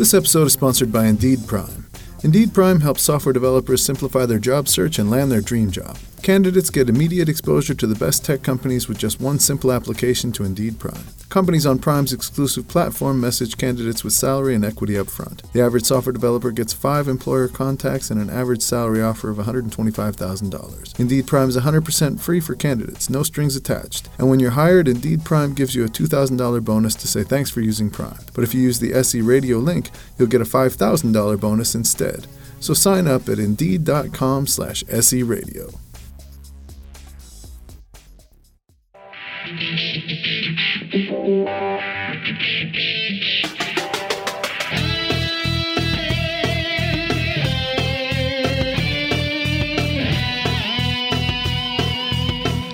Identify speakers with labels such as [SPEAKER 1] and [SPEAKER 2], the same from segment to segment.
[SPEAKER 1] This episode is sponsored by Indeed Prime. Indeed Prime helps software developers simplify their job search and land their dream job. Candidates get immediate exposure to the best tech companies with just one simple application to Indeed Prime. Companies on Prime's exclusive platform message candidates with salary and equity up front. The average software developer gets 5 employer contacts and an average salary offer of $125,000. Indeed Prime is 100% free for candidates, no strings attached. And when you're hired, Indeed Prime gives you a $2,000 bonus to say thanks for using Prime. But if you use the SE Radio link, you'll get a $5,000 bonus instead. So sign up at Indeed.com/SE Radio.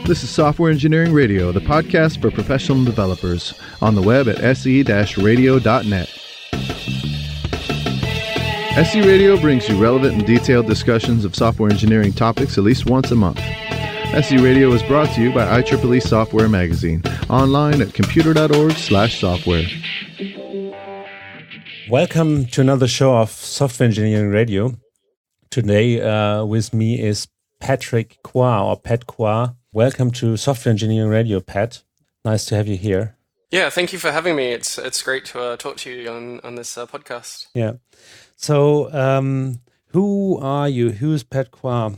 [SPEAKER 1] This is Software Engineering Radio, the podcast for professional developers, on the web at se-radio.net. SE Radio brings you relevant and detailed discussions of software engineering topics at least once a month. SE Radio is brought to you by IEEE Software Magazine, online at computer.org/software.
[SPEAKER 2] Welcome to another show of Software Engineering Radio. Today with me is Patrick Kua, or Pat Kua. Welcome to Software Engineering Radio, Pat. Nice to have you here.
[SPEAKER 3] Yeah, thank you for having me. It's great to talk to you on this podcast.
[SPEAKER 2] Yeah. So, who are you? Who's Pat Kua?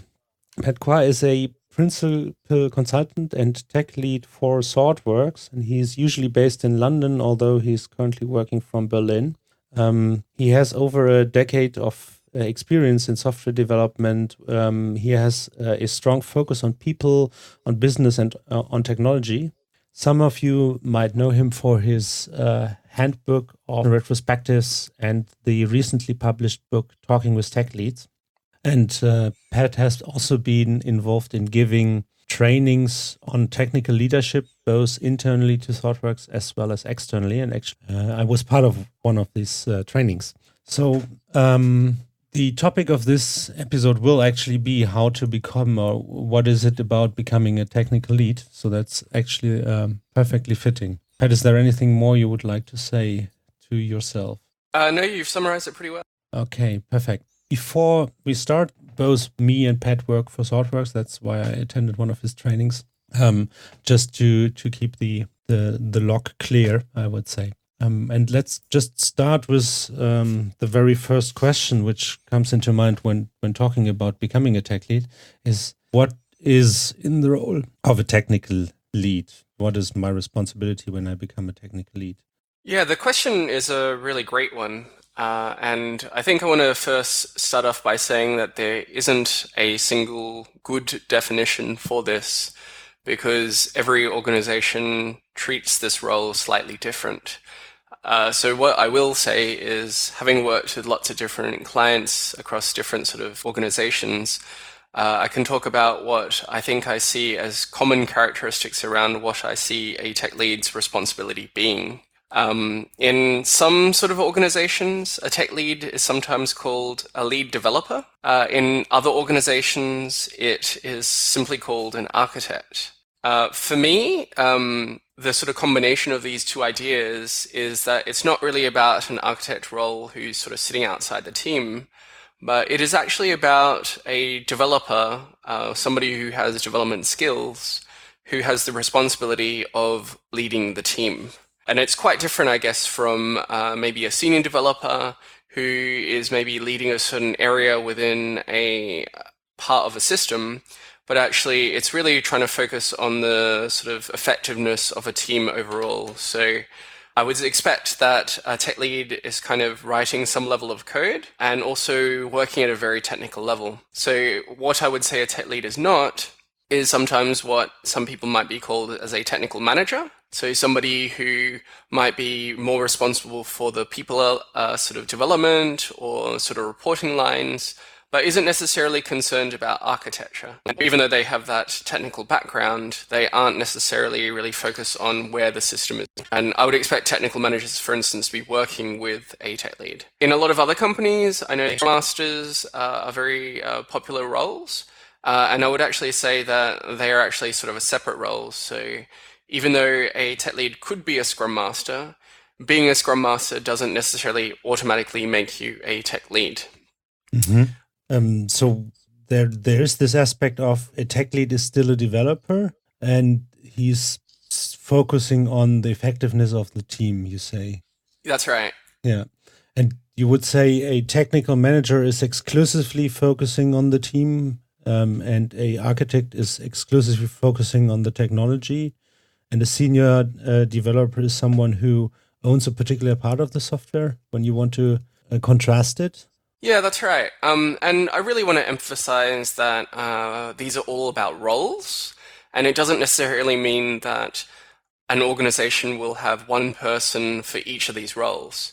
[SPEAKER 2] Pat Kua is a principal consultant and tech lead for ThoughtWorks, and he's usually based in London, although he's currently working from Berlin. He has over a decade of experience in software development. He has a strong focus on people, on business, and on technology. Some of you might know him for his handbook of retrospectives and the recently published book, Talking with Tech Leads. And Pat has also been involved in giving trainings on technical leadership, both internally to ThoughtWorks as well as externally. And actually, I was part of one of these trainings. So the topic of this episode will actually be how to become, or what is it about becoming a technical lead. So that's actually perfectly fitting. Pat, is there anything more you would like to say to yourself?
[SPEAKER 3] No, you've summarized it pretty well.
[SPEAKER 2] Okay, perfect. Before we start, both me and Pat work for ThoughtWorks. That's why I attended one of his trainings, just to keep the log clear, I would say. And let's just start with the very first question, which comes into mind when talking about becoming a tech lead, is what is in the role of a technical lead? What is my responsibility when I become a technical lead?
[SPEAKER 3] Yeah, the question is a really great one. And I think I want to first start off by saying that there isn't a single good definition for this, because every organization treats this role slightly different. So what I will say is, having worked with lots of different clients across different sort of organizations, I can talk about what I think I see as common characteristics around what I see a tech lead's responsibility being. In some sort of organizations, a tech lead is sometimes called a lead developer. In other organizations, it is simply called an architect. For me, the sort of combination of these two ideas is that it's not really about an architect role who's sort of sitting outside the team, but it is actually about a developer, somebody who has development skills, who has the responsibility of leading the team. And it's quite different, I guess, from maybe a senior developer who is maybe leading a certain area within a part of a system, but actually it's really trying to focus on the sort of effectiveness of a team overall. So I would expect that a tech lead is kind of writing some level of code and also working at a very technical level. So what I would say a tech lead is not is sometimes what some people might be called as a technical manager. So somebody who might be more responsible for the people sort of development or sort of reporting lines, but isn't necessarily concerned about architecture. Even though they have that technical background, they aren't necessarily really focused on where the system is. And I would expect technical managers, for instance, to be working with a tech lead. In a lot of other companies, I know Scrum Masters are very popular roles. And I would actually say that they are actually sort of a separate role. So even though a tech lead could be a Scrum Master, being a Scrum Master doesn't necessarily automatically make you a tech lead.
[SPEAKER 2] So there's this aspect of a tech lead is still a developer, and he's focusing on the effectiveness of the team, you say.
[SPEAKER 3] That's right.
[SPEAKER 2] Yeah. And you would say a technical manager is exclusively focusing on the team, and a architect is exclusively focusing on the technology, and a senior developer is someone who owns a particular part of the software, when you want to contrast it?
[SPEAKER 3] Yeah, that's right. And I really want to emphasize that these are all about roles, and it doesn't necessarily mean that an organization will have one person for each of these roles.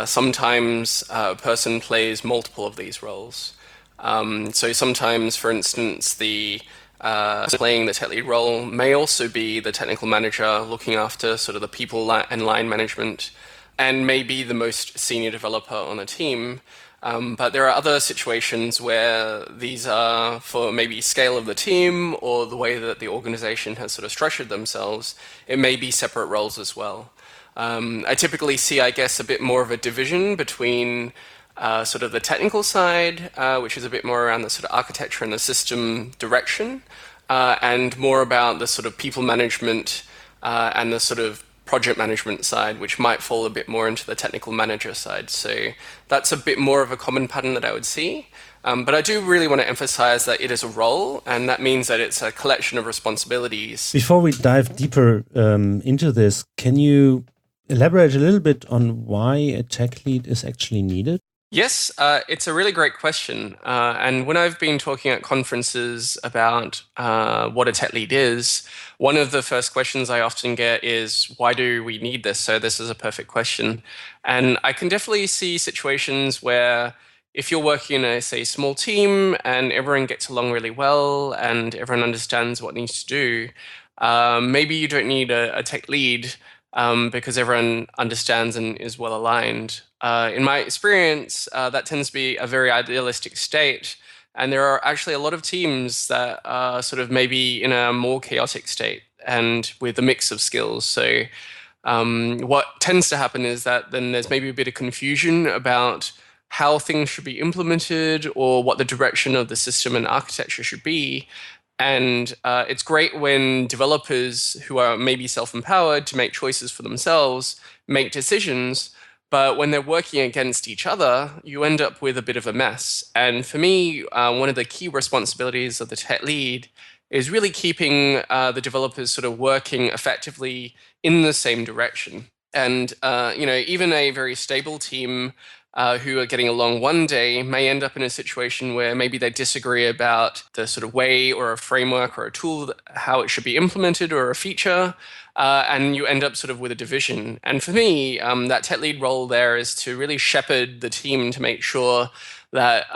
[SPEAKER 3] Sometimes a person plays multiple of these roles. So sometimes, for instance, the playing the tech lead role may also be the technical manager looking after sort of the people and line management, and may be the most senior developer on the team. But there are other situations where these are for maybe scale of the team or the way that the organization has sort of structured themselves. It may be separate roles as well. I typically see, I guess, a bit more of a division between sort of the technical side, which is a bit more around the sort of architecture and the system direction, and more about the sort of people management and the sort of project management side, which might fall a bit more into the technical manager side. So that's a bit more of a common pattern that I would see. But I do really want to emphasize that it is a role, and that means that it's a collection of responsibilities.
[SPEAKER 2] Before we dive deeper into this, can you elaborate a little bit on why a tech lead is actually needed?
[SPEAKER 3] Yes, it's a really great question. And when I've been talking at conferences about what a tech lead is, one of the first questions I often get is, why do we need this? So this is a perfect question. And I can definitely see situations where if you're working in a, say, small team and everyone gets along really well and everyone understands what needs to do, maybe you don't need a tech lead because everyone understands and is well aligned. In my experience, that tends to be a very idealistic state. And there are actually a lot of teams that are sort of maybe in a more chaotic state and with a mix of skills. So what tends to happen is that then there's maybe a bit of confusion about how things should be implemented or what the direction of the system and architecture should be. And it's great when developers who are maybe self-empowered to make choices for themselves make decisions. But when they're working against each other, you end up with a bit of a mess. And for me, one of the key responsibilities of the tech lead is really keeping the developers sort of working effectively in the same direction. And even a very stable team who are getting along one day may end up in a situation where maybe they disagree about the sort of way or a framework or a tool, how it should be implemented or a feature, and you end up sort of with a division. And for me, that tech lead role there is to really shepherd the team to make sure that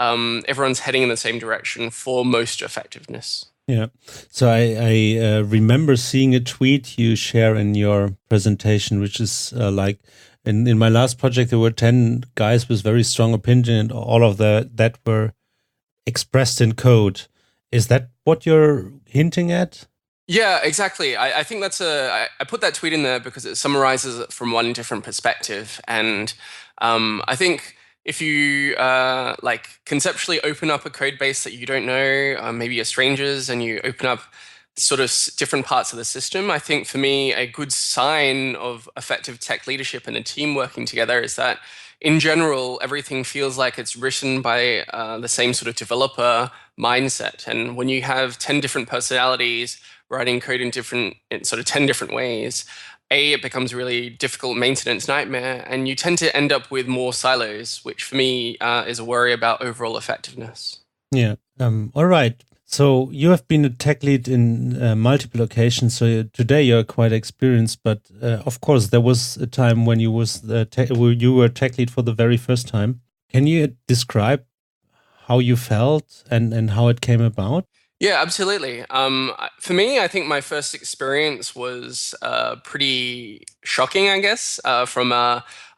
[SPEAKER 3] everyone's heading in the same direction for most effectiveness.
[SPEAKER 2] Yeah. So I remember seeing a tweet you share in your presentation, which is like, in my last project, there were 10 guys with very strong opinion, and all of that were expressed in code. Is that what you're hinting at?
[SPEAKER 3] Yeah, exactly. I think that's I put that tweet in there because it summarizes it from one different perspective. And I think if you conceptually open up a code base that you don't know, maybe you're strangers, and you open up sort of different parts of the system, I think for me, a good sign of effective tech leadership and a team working together is that in general, everything feels like it's written by the same sort of developer mindset. And when you have 10 different personalities writing code in sort of 10 different ways, it becomes a really difficult maintenance nightmare, and you tend to end up with more silos, which for me is a worry about overall effectiveness.
[SPEAKER 2] Yeah. All right. So you have been a tech lead in multiple occasions. So today you're quite experienced, but of course there was a time when you were tech lead for the very first time. Can you describe how you felt and how it came about?
[SPEAKER 3] Yeah, absolutely. For me, I think my first experience was pretty shocking, I guess. I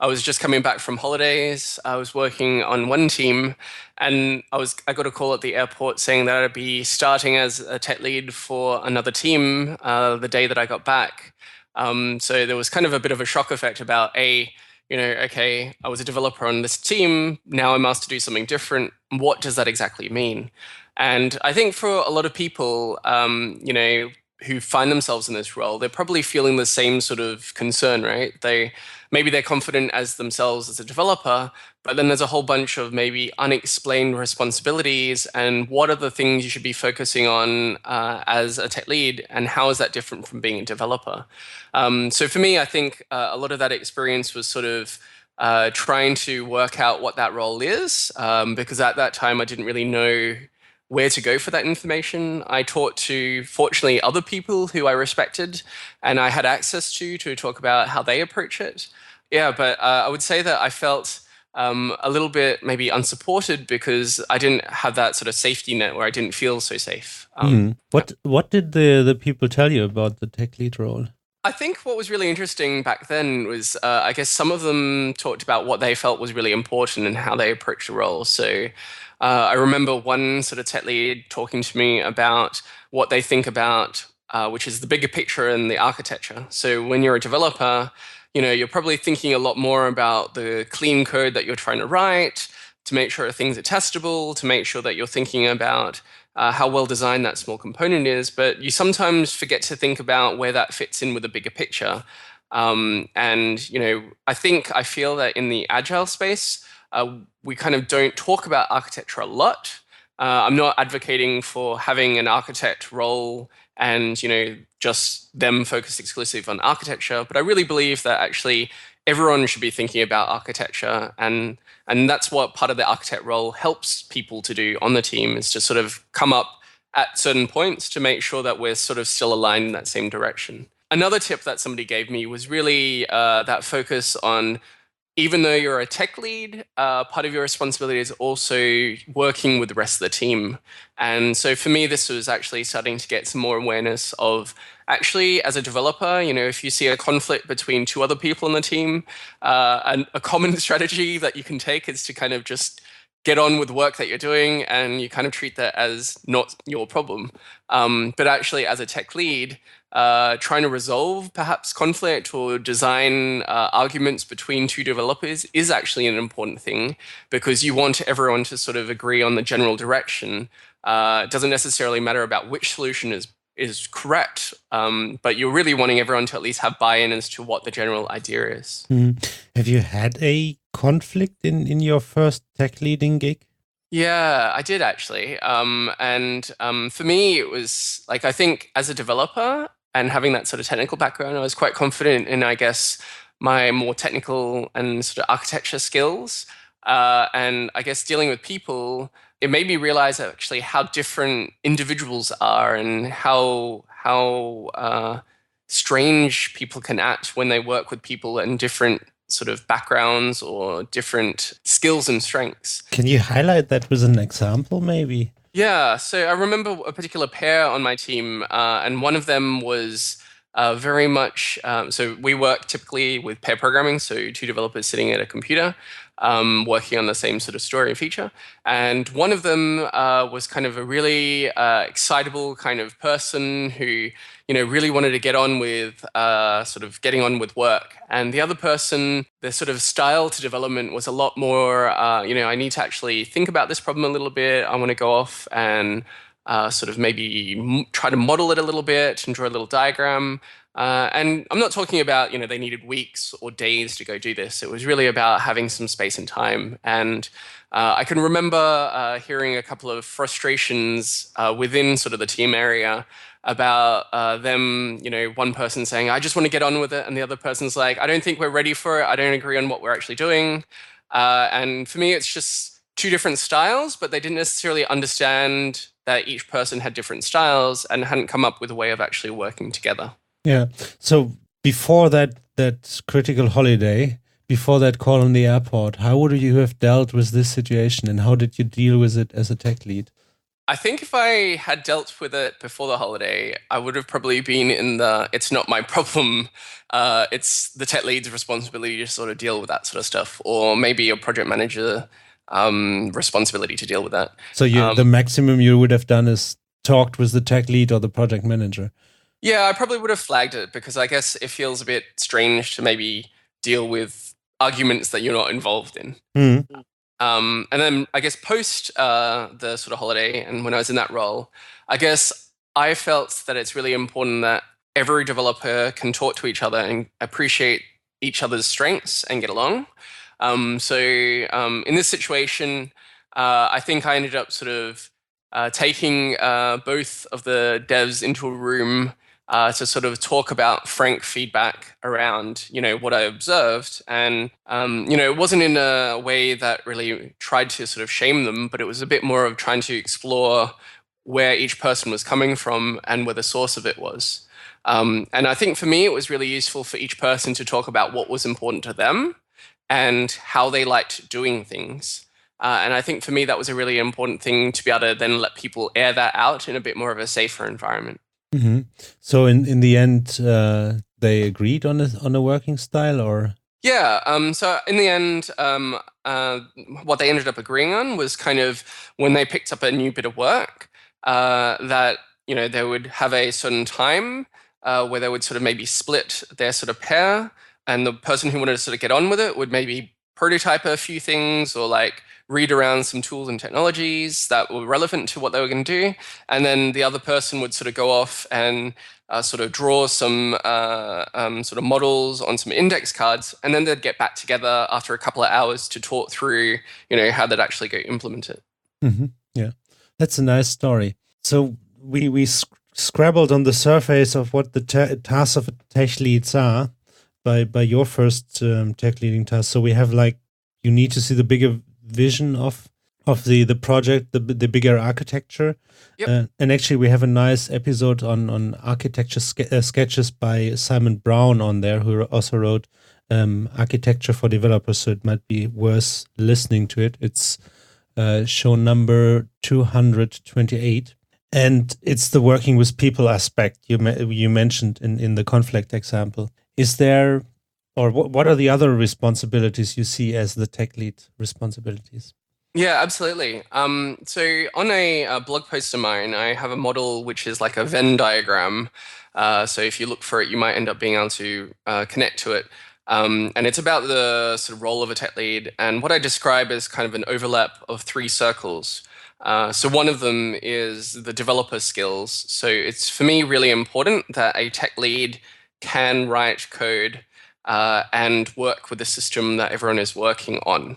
[SPEAKER 3] was just coming back from holidays. I was working on one team, and I got a call at the airport saying that I'd be starting as a tech lead for another team the day that I got back. So there was kind of a bit of a shock effect about okay, I was a developer on this team. Now I'm asked to do something different. What does that exactly mean? And I think for a lot of people, who find themselves in this role, they're probably feeling the same sort of concern, right? Maybe they're confident as themselves as a developer, but then there's a whole bunch of maybe unexplained responsibilities, and what are the things you should be focusing on as a tech lead, and how is that different from being a developer? So for me, I think a lot of that experience was sort of trying to work out what that role is, because at that time I didn't really know where to go for that information. I talked to, fortunately, other people who I respected and I had access to talk about how they approach it. Yeah, but I would say that I felt a little bit maybe unsupported because I didn't have that sort of safety net where I didn't feel so safe.
[SPEAKER 2] What did the people tell you about the tech lead role?
[SPEAKER 3] I think what was really interesting back then was, I guess some of them talked about what they felt was really important and how they approached the role. So I remember one sort of tech lead talking to me about what they think about, which is the bigger picture and the architecture. So when you're a developer, you're probably thinking a lot more about the clean code that you're trying to write, to make sure things are testable, to make sure that you're thinking about how well designed that small component is, but you sometimes forget to think about where that fits in with the bigger picture. And I feel that in the agile space, we kind of don't talk about architecture a lot. I'm not advocating for having an architect role and just them focus exclusively on architecture, but I really believe that actually everyone should be thinking about architecture, and that's what part of the architect role helps people to do on the team, is to sort of come up at certain points to make sure that we're sort of still aligned in that same direction. Another tip that somebody gave me was really that focus on, even though you're a tech lead, part of your responsibility is also working with the rest of the team. And so for me, this was actually starting to get some more awareness of, actually, as a developer, if you see a conflict between two other people on the team, and a common strategy that you can take is to kind of just get on with the work that you're doing, and you kind of treat that as not your problem. But actually, as a tech lead, trying to resolve perhaps conflict or design arguments between two developers is actually an important thing, because you want everyone to sort of agree on the general direction. It doesn't necessarily matter about which solution is correct, but you're really wanting everyone to at least have buy-in as to what the general idea is.
[SPEAKER 2] Have you had a conflict in your first tech leading gig?
[SPEAKER 3] Yeah, I did actually. For me, it was like, I think as a developer and having that sort of technical background, I was quite confident in, I guess, my more technical and sort of architecture skills. And I guess dealing with people, it made me realize actually how different individuals are, and how strange people can act when they work with people in different sort of backgrounds or different skills and strengths.
[SPEAKER 2] Can you highlight that with an example, maybe?
[SPEAKER 3] Yeah, so I remember a particular pair on my team, and one of them was very much, so we work typically with pair programming, so two developers sitting at a computer, working on the same sort of story and feature. And one of them was kind of a really excitable kind of person who, really wanted to get on with sort of getting on with work. And the other person, their sort of style to development was a lot more, I need to actually think about this problem a little bit. I want to go off and sort of maybe try to model it a little bit and draw a little diagram. And I'm not talking about, they needed weeks or days to go do this. It was really about having some space and time. And I can remember hearing a couple of frustrations within sort of the team area about them, one person saying, I just want to get on with it. And the other person's like, I don't think we're ready for it. I don't agree on what we're actually doing. And for me, it's just two different styles, but they didn't necessarily understand that each person had different styles and hadn't come up with a way of actually working together.
[SPEAKER 2] Yeah. So before that critical holiday, before that call on the airport, how would you have dealt with this situation, and how did you deal with it as a tech lead?
[SPEAKER 3] I think if I had dealt with it before the holiday, I would have probably been in the it's not my problem, it's the tech lead's responsibility to sort of deal with that sort of stuff, or maybe a project manager responsibility to deal with that.
[SPEAKER 2] So the maximum you would have done is talked with the tech lead or the project manager.
[SPEAKER 3] Yeah, I probably would have flagged it because I guess it feels a bit strange to maybe deal with arguments that you're not involved in.
[SPEAKER 2] Mm.
[SPEAKER 3] And then I guess post the sort of holiday and when I was in that role, I guess I felt that it's really important that every developer can talk to each other and appreciate each other's strengths and get along. So in this situation, I think I ended up sort of taking both of the devs into a room to sort of talk about frank feedback around, what I observed. And, it wasn't in a way that really tried to sort of shame them, but it was a bit more of trying to explore where each person was coming from and where the source of it was. And I think for me, it was really useful for each person to talk about what was important to them and how they liked doing things. And I think for me, that was a really important thing to be able to then let people air that out in a bit more of a safer environment.
[SPEAKER 2] Mm-hmm. So in the end, they agreed on a working style, or?
[SPEAKER 3] Yeah. So in the end, what they ended up agreeing on was kind of when they picked up a new bit of work, that they would have a certain time where they would sort of maybe split their sort of pair, and the person who wanted to sort of get on with it would maybe prototype a few things or like read around some tools and technologies that were relevant to what they were going to do, and then the other person would sort of go off and sort of draw some sort of models on some index cards, and then they'd get back together after a couple of hours to talk through, how they'd actually go implement it.
[SPEAKER 2] Mm-hmm. Yeah, that's a nice story. So we scrabbled on the surface of what the tasks of tech leads are by your first tech leading task. So we have you need to see the bigger vision of the project, the bigger architecture.
[SPEAKER 3] Yep.
[SPEAKER 2] And actually, we have a nice episode on architecture sketches by Simon Brown on there, who also wrote Architecture for Developers. So it might be worth listening to it. It's show number 228. And it's the working with people aspect you mentioned in the conflict example. Is there, or what are the other responsibilities you see as the tech lead responsibilities?
[SPEAKER 3] Yeah, absolutely. So on a blog post of mine, I have a model which is like a Venn diagram. So if you look for it, you might end up being able to connect to it. And it's about the sort of role of a tech lead. And what I describe as kind of an overlap of three circles. So one of them is the developer skills. So it's for me really important that a tech lead can write code and work with the system that everyone is working on.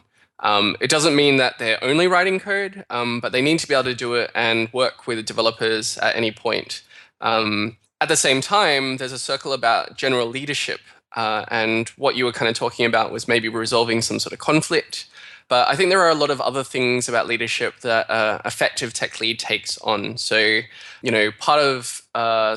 [SPEAKER 3] It doesn't mean that they're only writing code, but they need to be able to do it and work with developers at any point. At the same time, there's a circle about general leadership. And what you were kind of talking about was maybe resolving some sort of conflict. But I think there are a lot of other things about leadership that effective tech lead takes on. So, part of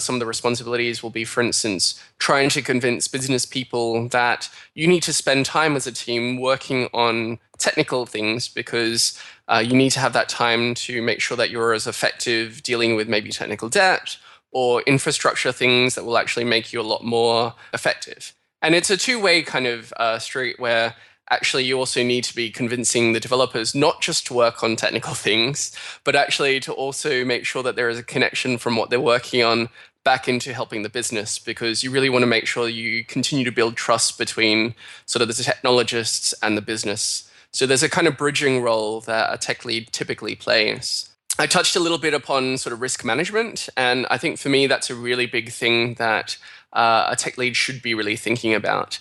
[SPEAKER 3] some of the responsibilities will be, for instance, trying to convince business people that you need to spend time as a team working on technical things because you need to have that time to make sure that you're as effective dealing with maybe technical debt or infrastructure things that will actually make you a lot more effective. And it's a two-way kind of street where actually you also need to be convincing the developers not just to work on technical things, but actually to also make sure that there is a connection from what they're working on back into helping the business, because you really want to make sure you continue to build trust between sort of the technologists and the business. So there's a kind of bridging role that a tech lead typically plays. I touched a little bit upon sort of risk management, and I think for me that's a really big thing that a tech lead should be really thinking about.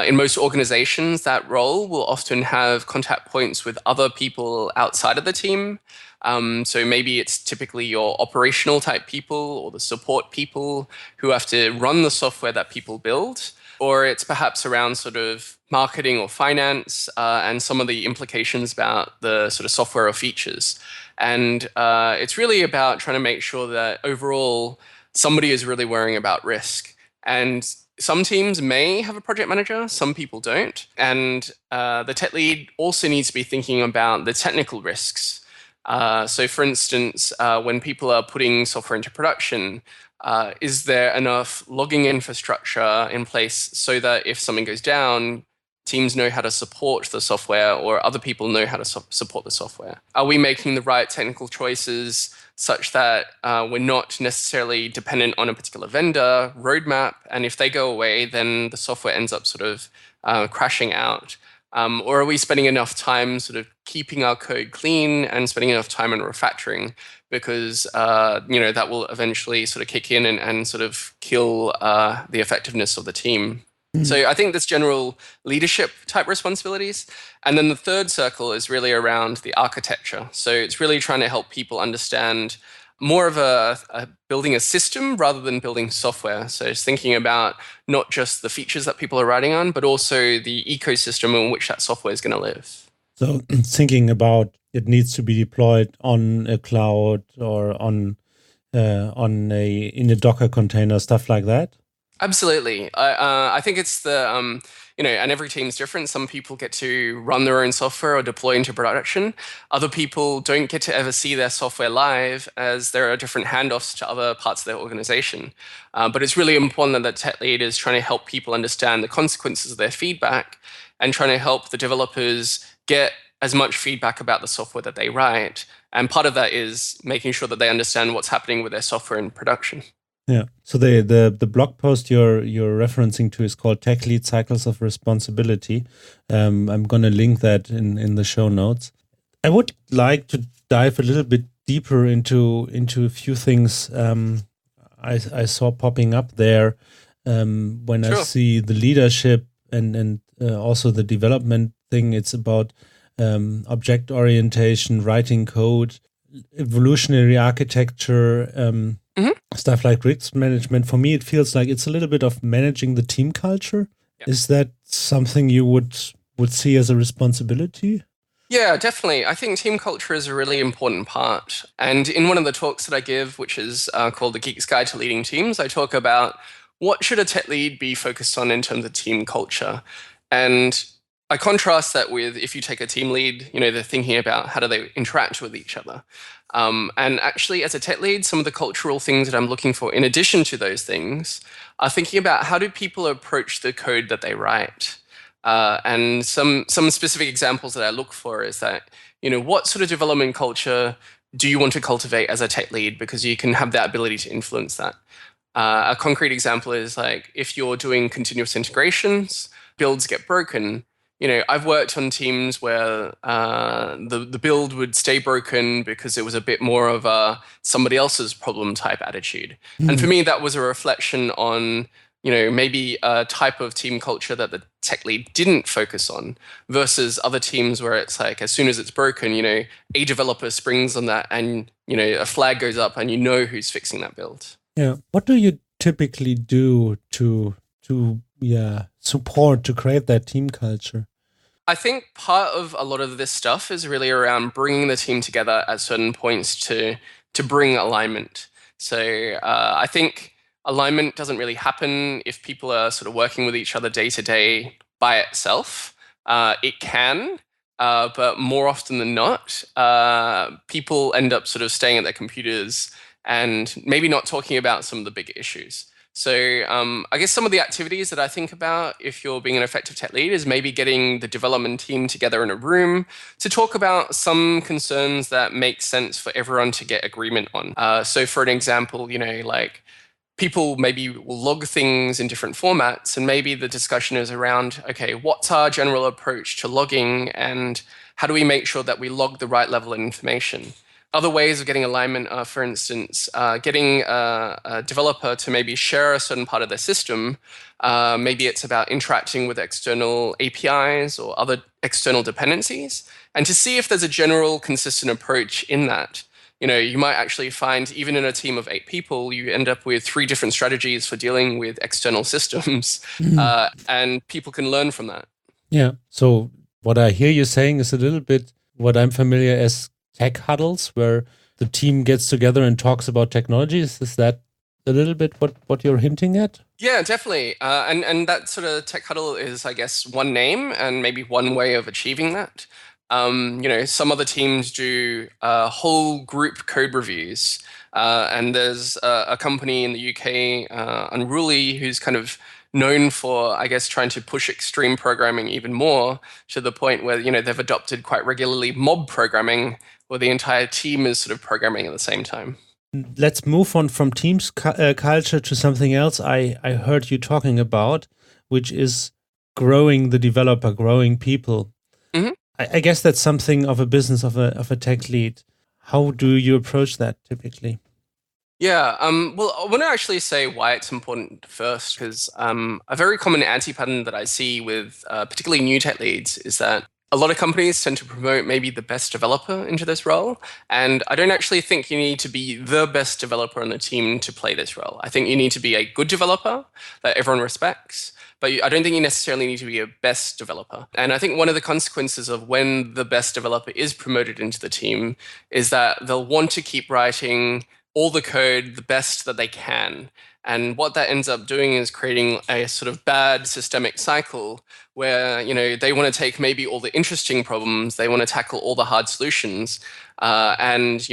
[SPEAKER 3] In most organizations, that role will often have contact points with other people outside of the team. So maybe it's typically your operational type people or the support people who have to run the software that people build, or it's perhaps around sort of marketing or finance and some of the implications about the sort of software or features. And it's really about trying to make sure that overall somebody is really worrying about risk. And some teams may have a project manager, some people don't. And the tech lead also needs to be thinking about the technical risks. So for instance, when people are putting software into production, is there enough logging infrastructure in place so that if something goes down, teams know how to support the software or other people know how to support the software? Are we making the right technical choices such that we're not necessarily dependent on a particular vendor, roadmap, and if they go away, then the software ends up sort of crashing out? Or are we spending enough time sort of keeping our code clean and spending enough time on refactoring? Because that will eventually sort of kick in and sort of kill the effectiveness of the team. So I think there's general leadership type responsibilities. And then the third circle is really around the architecture. So it's really trying to help people understand more of a building a system rather than building software. So it's thinking about not just the features that people are writing on, but also the ecosystem in which that software is going to live.
[SPEAKER 2] So thinking about it needs to be deployed on a cloud or in a Docker container, stuff like that.
[SPEAKER 3] Absolutely. I think it's and every team's different. Some people get to run their own software or deploy into production. Other people don't get to ever see their software live, as there are different handoffs to other parts of their organization. But it's really important that the tech lead is trying to help people understand the consequences of their feedback and trying to help the developers get as much feedback about the software that they write. And part of that is making sure that they understand what's happening with their software in production.
[SPEAKER 2] Yeah. So the blog post you're referencing to is called Tech Lead Cycles of Responsibility. I'm going to link that in the show notes. I would like to dive a little bit deeper into a few things I saw popping up there when
[SPEAKER 3] Sure.
[SPEAKER 2] I see the leadership and also the development thing. It's about object orientation, writing code, evolutionary architecture, stuff like risk management. For me, it feels like it's a little bit of managing the team culture. Yeah. Is that something you would see as a responsibility?
[SPEAKER 3] Yeah, definitely. I think team culture is a really important part. And in one of the talks that I give, which is called The Geek's Guide to Leading Teams, I talk about what should a tech lead be focused on in terms of team culture. And I contrast that with if you take a team lead, they're thinking about how do they interact with each other. And actually, as a tech lead, some of the cultural things that I'm looking for, in addition to those things, are thinking about how do people approach the code that they write. And some specific examples that I look for is that, what sort of development culture do you want to cultivate as a tech lead? Because you can have that ability to influence that. A concrete example is like if you're doing continuous integrations, builds get broken. I've worked on teams where the build would stay broken because it was a bit more of a somebody else's problem type attitude. And for me, that was a reflection on, maybe a type of team culture that the tech lead didn't focus on versus other teams where it's like, as soon as it's broken, a developer springs on that and, a flag goes up and who's fixing that build.
[SPEAKER 2] Yeah. What do you typically do to support to create that team culture?
[SPEAKER 3] I think part of a lot of this stuff is really around bringing the team together at certain points to bring alignment. So I think alignment doesn't really happen if people are sort of working with each other day to day by itself. It can, but more often than not, people end up sort of staying at their computers and maybe not talking about some of the big issues. So I guess some of the activities that I think about if you're being an effective tech lead is maybe getting the development team together in a room to talk about some concerns that make sense for everyone to get agreement on. So for an example, like people maybe will log things in different formats, and maybe the discussion is around, okay, what's our general approach to logging and how do we make sure that we log the right level of information? Other ways of getting alignment are, for instance, getting a developer to maybe share a certain part of their system. Maybe it's about interacting with external APIs or other external dependencies, and to see if there's a general consistent approach in that. You might actually find, even in a team of 8 people, you end up with 3 different strategies for dealing with external systems, and people can learn from that.
[SPEAKER 2] Yeah. So what I hear you saying is a little bit what I'm familiar as tech huddles, where the team gets together and talks about technologies. Is that a little bit what you're hinting at?
[SPEAKER 3] Yeah, definitely. And that sort of tech huddle is, I guess, one name and maybe one way of achieving that. Some other teams do whole group code reviews. And there's a company in the UK, Unruly, who's kind of known for, I guess, trying to push extreme programming even more to the point where, they've adopted quite regularly mob programming, where the entire team is sort of programming at the same time.
[SPEAKER 2] Let's move on from teams culture to something else I heard you talking about, which is growing the developer, growing people.
[SPEAKER 3] Mm-hmm.
[SPEAKER 2] I guess that's something of a business of a tech lead. How do you approach that typically?
[SPEAKER 3] Yeah, well, I want to actually say why it's important first, because a very common anti-pattern that I see with particularly new tech leads is that a lot of companies tend to promote maybe the best developer into this role. And I don't actually think you need to be the best developer on the team to play this role. I think you need to be a good developer that everyone respects. But I don't think you necessarily need to be a best developer. And I think one of the consequences of when the best developer is promoted into the team is that they'll want to keep writing all the code the best that they can. And what that ends up doing is creating a sort of bad systemic cycle where, they want to take maybe all the interesting problems, they want to tackle all the hard solutions, and,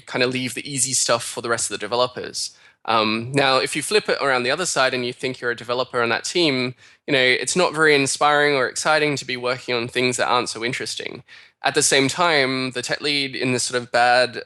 [SPEAKER 3] kind of leave the easy stuff for the rest of the developers. Now, if you flip it around the other side and you think you're a developer on that team, it's not very inspiring or exciting to be working on things that aren't so interesting. At the same time, the tech lead in this sort of bad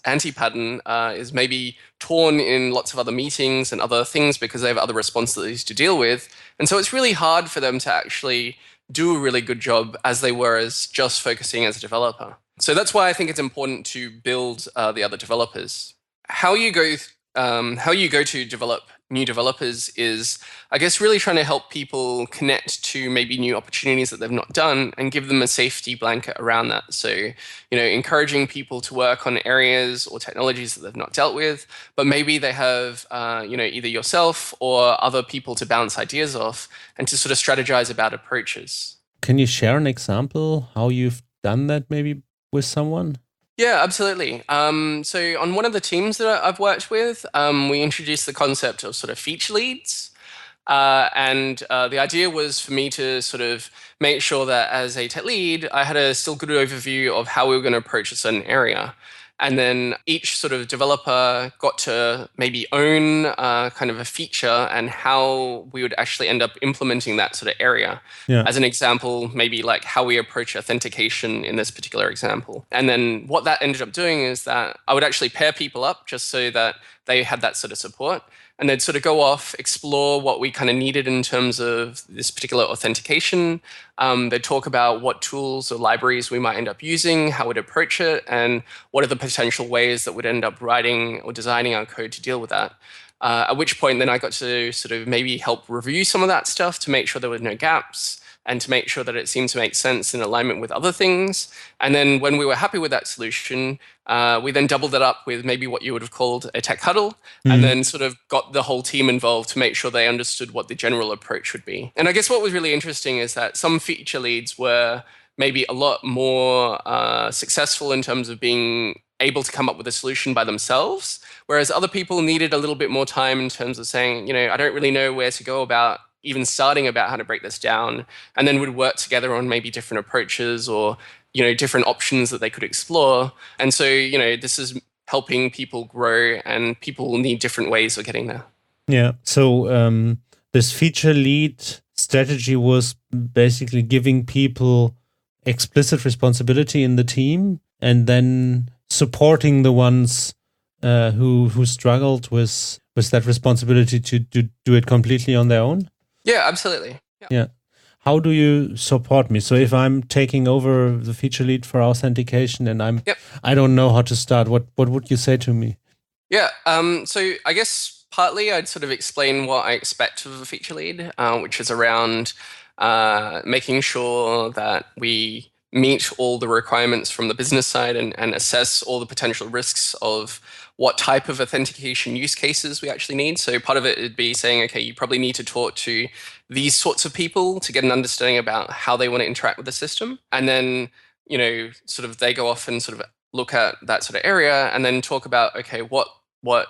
[SPEAKER 3] anti-pattern is maybe torn in lots of other meetings and other things because they have other responsibilities to deal with. And so it's really hard for them to actually do a really good job as they were as just focusing as a developer. So that's why I think it's important to build the other developers. How you go to develop new developers is, I guess, really trying to help people connect to maybe new opportunities that they've not done and give them a safety blanket around that. So, encouraging people to work on areas or technologies that they've not dealt with, but maybe they have, either yourself or other people to bounce ideas off and to sort of strategize about approaches.
[SPEAKER 2] Can you share an example how you've done that maybe with someone?
[SPEAKER 3] Yeah, absolutely. So on one of the teams that I've worked with, we introduced the concept of sort of feature leads. And the idea was for me to sort of make sure that as a tech lead, I had a still good overview of how we were going to approach a certain area. And then each sort of developer got to maybe own kind of a feature and how we would actually end up implementing that sort of area.
[SPEAKER 2] Yeah.
[SPEAKER 3] As an example, maybe like how we approach authentication in this particular example. And then what that ended up doing is that I would actually pair people up just so that they had that sort of support. And they'd sort of go off, explore what we kind of needed in terms of this particular authentication. They'd talk about what tools or libraries we might end up using, how we'd approach it, and what are the potential ways that we'd end up writing or designing our code to deal with that. At which point then I got to sort of maybe help review some of that stuff to make sure there were no gaps and to make sure that it seemed to make sense in alignment with other things. And then when we were happy with that solution, we then doubled it up with maybe what you would have called a tech huddle, and then sort of got the whole team involved to make sure they understood what the general approach would be. And I guess what was really interesting is that some feature leads were maybe a lot more successful in terms of being able to come up with a solution by themselves, whereas other people needed a little bit more time in terms of saying, I don't really know where to go about even starting about how to break this down, and then would work together on maybe different approaches or, different options that they could explore. And so, this is helping people grow, and people need different ways of getting there.
[SPEAKER 2] Yeah. So this feature lead strategy was basically giving people explicit responsibility in the team and then supporting the ones who struggled with that responsibility to do it completely on their own.
[SPEAKER 3] Yeah, absolutely.
[SPEAKER 2] Yeah. How do you support me? So if I'm taking over the feature lead for authentication and I don't know how to start, what would you say to me?
[SPEAKER 3] Yeah. So I guess partly I'd sort of explain what I expect of a feature lead, which is around making sure that we meet all the requirements from the business side and assess all the potential risks of what type of authentication use cases we actually need. So part of it would be saying, okay, you probably need to talk to these sorts of people to get an understanding about how they want to interact with the system. And then, sort of they go off and sort of look at that sort of area and then talk about, okay, what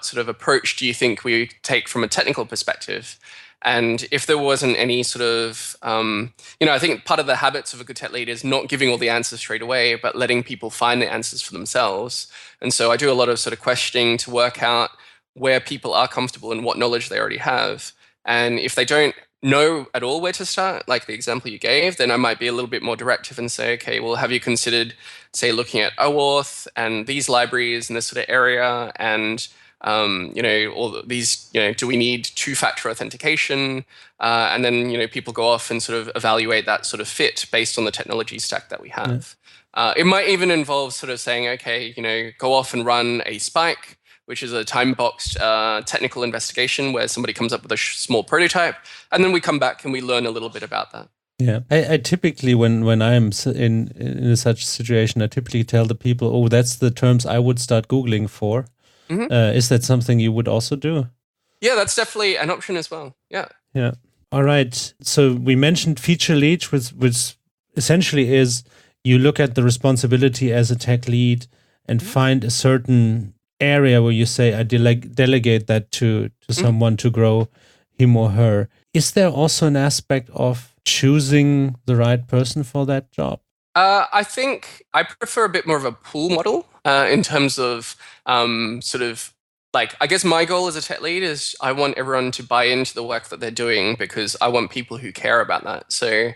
[SPEAKER 3] sort of approach do you think we take from a technical perspective? And if there wasn't any sort of, I think part of the habits of a good tech lead is not giving all the answers straight away, but letting people find the answers for themselves. And so I do a lot of sort of questioning to work out where people are comfortable and what knowledge they already have. And if they don't know at all where to start, like the example you gave, then I might be a little bit more directive and say, okay, well, have you considered, say, looking at OAuth and these libraries in this sort of area, and all these, do we need two-factor authentication? And then, people go off and sort of evaluate that sort of fit based on the technology stack that we have. It might even involve sort of saying, okay, go off and run a spike, which is a time-boxed technical investigation where somebody comes up with a small prototype, and then we come back and we learn a little bit about that.
[SPEAKER 2] Yeah, I typically, when I'm in such situation, I typically tell the people, oh, that's the terms I would start Googling for. Mm-hmm. Is that something you would also do?
[SPEAKER 3] Yeah, that's definitely an option as well. Yeah.
[SPEAKER 2] Yeah. All right. So we mentioned feature lead, which essentially is you look at the responsibility as a tech lead and find a certain area where you say, I delegate that to someone to grow him or her. Is there also an aspect of choosing the right person for that job?
[SPEAKER 3] I think I prefer a bit more of a pool model in terms of sort of like, I guess my goal as a tech lead is I want everyone to buy into the work that they're doing because I want people who care about that. So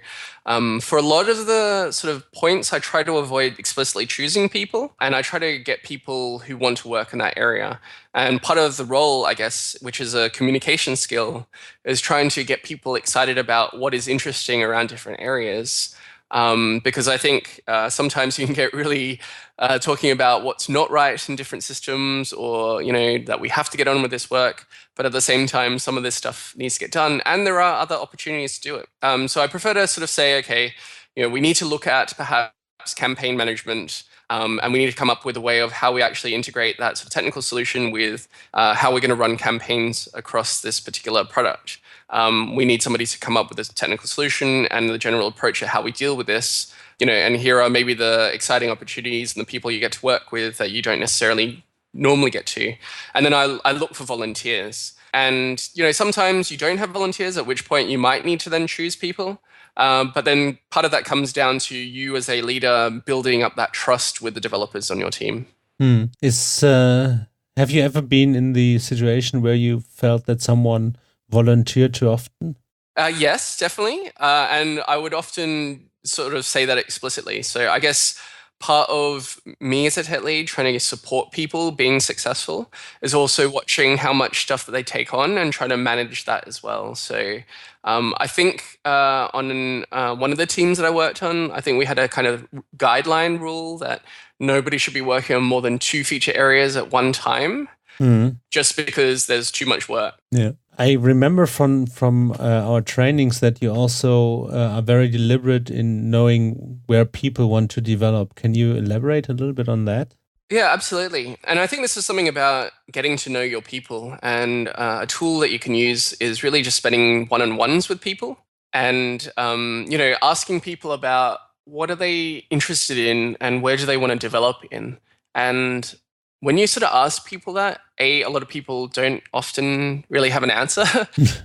[SPEAKER 3] for a lot of the sort of points, I try to avoid explicitly choosing people, and I try to get people who want to work in that area. And part of the role, I guess, which is a communication skill, is trying to get people excited about what is interesting around different areas. Because I think sometimes you can get really talking about what's not right in different systems, or that we have to get on with this work, but at the same time some of this stuff needs to get done, and there are other opportunities to do it. So I prefer to sort of say, okay, we need to look at perhaps campaign management, and we need to come up with a way of how we actually integrate that sort of technical solution with how we're going to run campaigns across this particular product. We need somebody to come up with a technical solution and the general approach of how we deal with this, and here are maybe the exciting opportunities and the people you get to work with that you don't necessarily normally get to. And then I look for volunteers. And, sometimes you don't have volunteers, at which point you might need to then choose people. But then part of that comes down to you as a leader building up that trust with the developers on your team.
[SPEAKER 2] Have you ever been in the situation where you felt that someone volunteer too often?
[SPEAKER 3] Yes, definitely. And I would often sort of say that explicitly. So I guess part of me as a tech lead trying to support people being successful is also watching how much stuff that they take on and trying to manage that as well. So I think on one of the teams that I worked on, I think we had a kind of guideline rule that nobody should be working on more than 2 feature areas at one time, just because there's too much work.
[SPEAKER 2] Yeah. I remember from our trainings that you also are very deliberate in knowing where people want to develop. Can you elaborate a little bit on that?
[SPEAKER 3] Yeah, absolutely. And I think this is something about getting to know your people. And a tool that you can use is really just spending one-on-ones with people and, asking people about what are they interested in and where do they want to develop in. And when you sort of ask people that, a lot of people don't often really have an answer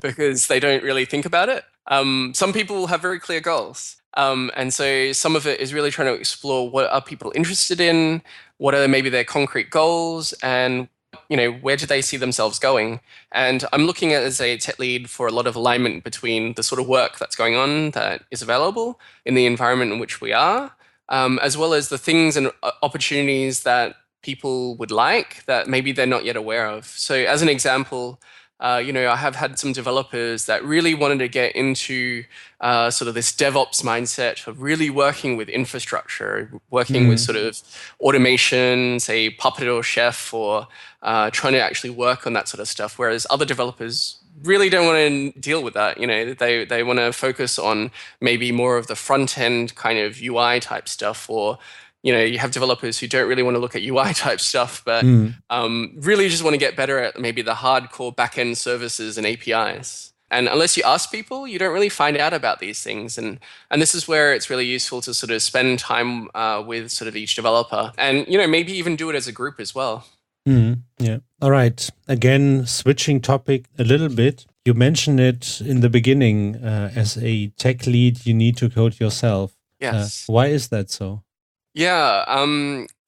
[SPEAKER 3] because they don't really think about it. Some people have very clear goals. And so some of it is really trying to explore what are people interested in, what are maybe their concrete goals, and where do they see themselves going? And I'm looking at as a tech lead for a lot of alignment between the sort of work that's going on that is available in the environment in which we are, as well as the things and opportunities that people would like that maybe they're not yet aware of. So as an example, I have had some developers that really wanted to get into sort of this DevOps mindset of really working with infrastructure, working with sort of automation, say Puppet or Chef, or trying to actually work on that sort of stuff. Whereas other developers really don't want to deal with that. They want to focus on maybe more of the front end kind of UI type stuff, or you have developers who don't really want to look at UI type stuff, but really just want to get better at maybe the hardcore backend services and APIs. And unless you ask people, you don't really find out about these things. And this is where it's really useful to sort of spend time with sort of each developer and, maybe even do it as a group as well.
[SPEAKER 2] Yeah. All right. Again, switching topic a little bit. You mentioned it in the beginning, as a tech lead, you need to code yourself.
[SPEAKER 3] Yes.
[SPEAKER 2] Why is that so?
[SPEAKER 3] Yeah.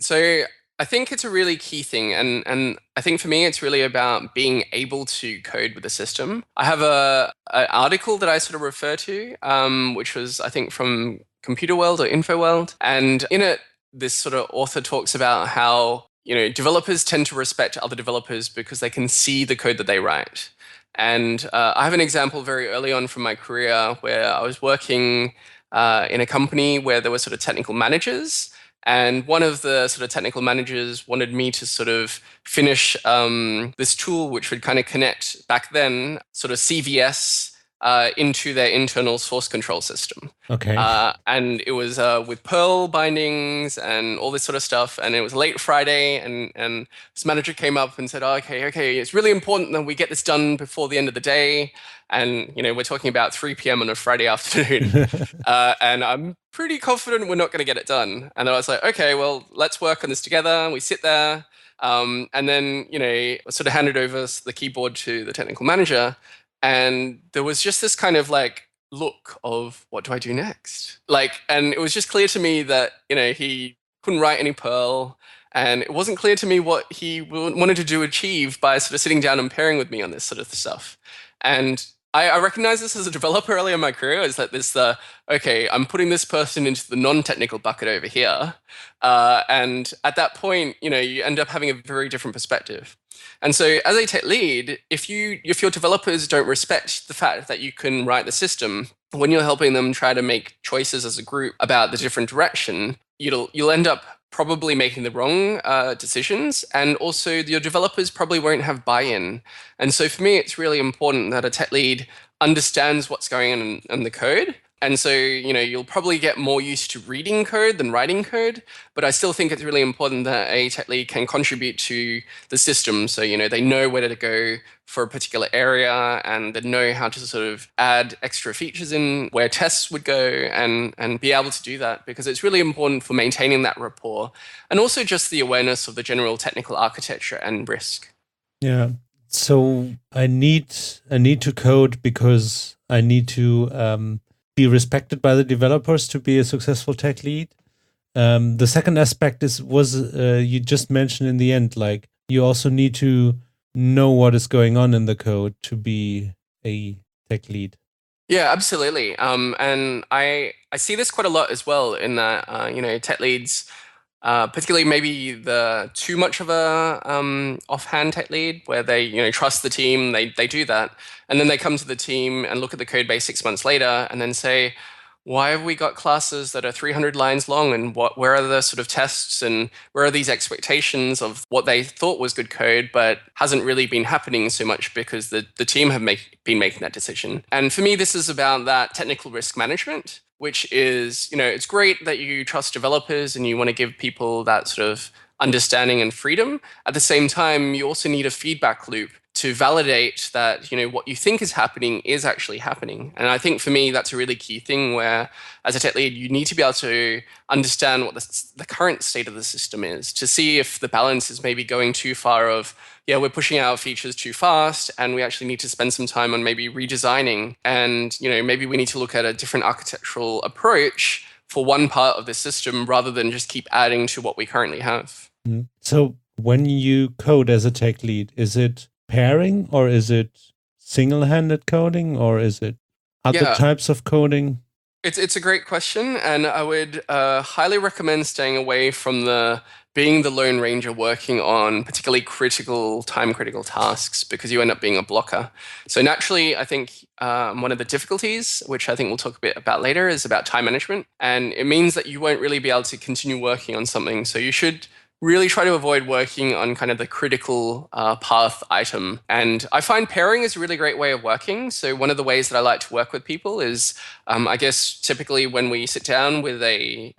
[SPEAKER 3] So I think it's a really key thing. And I think for me, it's really about being able to code with the system. I have an article that I sort of refer to, which was, I think, from Computer World or Info World. And in it, this sort of author talks about how, developers tend to respect other developers because they can see the code that they write. And I have an example very early on from my career where I was working in a company where there were sort of technical managers. And one of the sort of technical managers wanted me to sort of finish this tool, which would kind of connect back then sort of CVS into their internal source control system.
[SPEAKER 2] Okay.
[SPEAKER 3] And it was with Perl bindings and all this sort of stuff. And it was late Friday, and this manager came up and said, okay, it's really important that we get this done before the end of the day. And, we're talking about 3 p.m. on a Friday afternoon. And I'm pretty confident we're not going to get it done. And then I was like, okay, well, let's work on this together. We sit there. And then, sort of handed over the keyboard to the technical manager. And there was just this kind of like look of, what do I do next? And it was just clear to me that, he couldn't write any Perl. And it wasn't clear to me what he wanted to achieve by sort of sitting down and pairing with me on this sort of stuff. And I recognized this as a developer early in my career, is that this, okay, I'm putting this person into the non-technical bucket over here. And at that point, you end up having a very different perspective. And so as a tech lead, if your developers don't respect the fact that you can write the system, when you're helping them try to make choices as a group about the different direction, you'll end up probably making the wrong decisions, and also your developers probably won't have buy-in. And so for me, it's really important that a tech lead understands what's going on in the code. And so, you'll probably get more used to reading code than writing code, but I still think it's really important that a tech lead can contribute to the system. So, they know where to go for a particular area, and they know how to sort of add extra features in where tests would go, and be able to do that, because it's really important for maintaining that rapport, and also just the awareness of the general technical architecture and risk.
[SPEAKER 2] Yeah. So I need to code because I need to be respected by the developers to be a successful tech lead. The second aspect was you just mentioned in the end, like you also need to know what is going on in the code to be a tech lead.
[SPEAKER 3] Yeah, absolutely. And I see this quite a lot as well, in that tech leads, particularly maybe the too much of a offhand tech lead, where they trust the team, they do that, and then they come to the team and look at the code base 6 months later and then say, why have we got classes that are 300 lines long, and where are the sort of tests, and where are these expectations of what they thought was good code but hasn't really been happening so much because the team have been making that decision. And for me, this is about that technical risk management, which is, it's great that you trust developers and you want to give people that sort of understanding and freedom. At the same time, you also need a feedback loop to validate that, what you think is happening is actually happening. And I think for me, that's a really key thing, where as a tech lead, you need to be able to understand what the current state of the system is, to see if the balance is maybe going too far of, we're pushing out features too fast, and we actually need to spend some time on maybe redesigning. And, maybe we need to look at a different architectural approach for one part of the system rather than just keep adding to what we currently have.
[SPEAKER 2] Mm-hmm. So when you code as a tech lead, is it pairing, or is it single-handed coding, or is it other types of coding?
[SPEAKER 3] It's a great question, and I would highly recommend staying away from being the Lone Ranger working on particularly time-critical tasks, because you end up being a blocker. So naturally, I think one of the difficulties, which I think we'll talk a bit about later, is about time management. And it means that you won't really be able to continue working on something. So you should really try to avoid working on kind of the critical path item. And I find pairing is a really great way of working. So one of the ways that I like to work with people is, I guess, typically when we sit down with a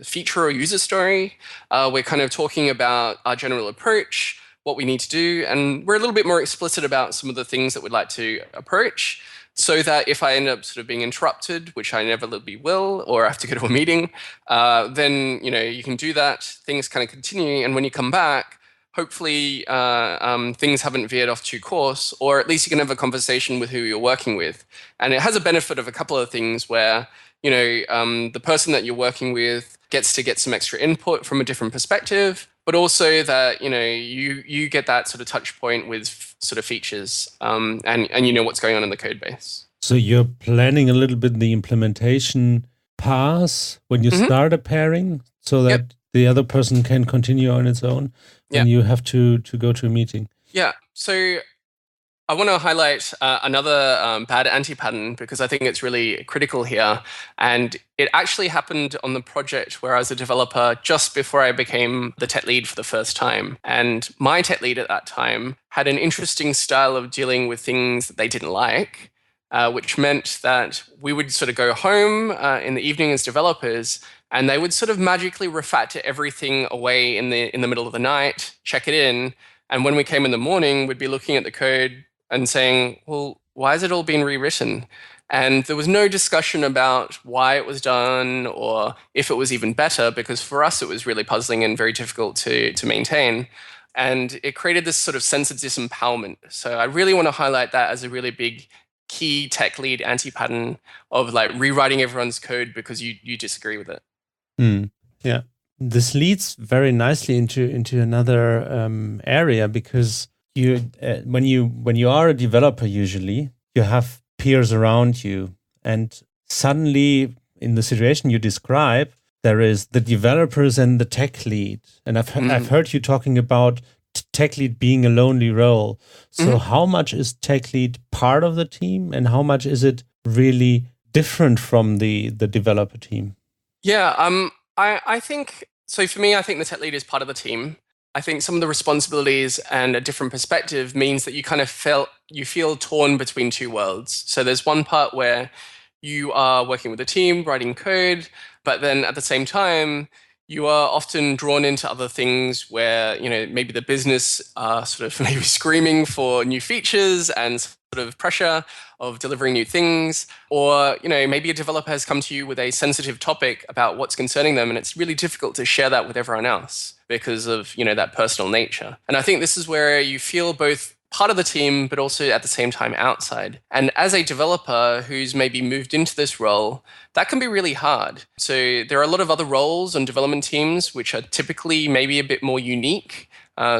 [SPEAKER 3] feature or user story, we're kind of talking about our general approach, what we need to do, and we're a little bit more explicit about some of the things that we'd like to approach, so that if I end up sort of being interrupted, which I inevitably will, or I have to go to a meeting, then you can do that. Things kind of continue, and when you come back, hopefully things haven't veered off too course, or at least you can have a conversation with who you're working with. And it has a benefit of a couple of things where the person that you're working with gets to get some extra input from a different perspective. but also that, you get that sort of touch point with sort of features, and you know what's going on in the code base.
[SPEAKER 2] So you're planning a little bit the implementation path when you start a pairing so that the other person can continue on its own when you have to go to a meeting.
[SPEAKER 3] Yeah. So I want to highlight another bad anti-pattern because I think it's really critical here. And it actually happened on the project where I was a developer just before I became the tech lead for the first time. And my tech lead at that time had an interesting style of dealing with things that they didn't like, which meant that we would sort of go home in the evening as developers, and they would sort of magically refactor everything away in the middle of the night, check it in. And when we came in the morning, we'd be looking at the code and saying, well, why has it all been rewritten? And there was no discussion about why it was done or if it was even better, because for us, it was really puzzling and very difficult to maintain. And it created this sort of sense of disempowerment. So I really want to highlight that as a really big key tech lead anti-pattern of like rewriting everyone's code because you disagree with it.
[SPEAKER 2] Yeah. This leads very nicely into another area, because when you are a developer, usually you have peers around you, and suddenly in the situation you describe, there is the developers and the tech lead. And I've heard you talking about tech lead being a lonely role. So how much is tech lead part of the team, and how much is it really different from the developer team?
[SPEAKER 3] Yeah, I think so. For me, I think the tech lead is part of the team. I think some of the responsibilities and a different perspective means that you kind of feel torn between two worlds. So there's one part where you are working with a team, writing code, but then at the same time, you are often drawn into other things where, maybe the business are sort of maybe screaming for new features and sort of pressure of delivering new things. Or, maybe a developer has come to you with a sensitive topic about what's concerning them, and it's really difficult to share that with everyone else because of, that personal nature. And I think this is where you feel both part of the team, but also at the same time outside. And as a developer who's maybe moved into this role, that can be really hard. So there are a lot of other roles on development teams which are typically maybe a bit more unique.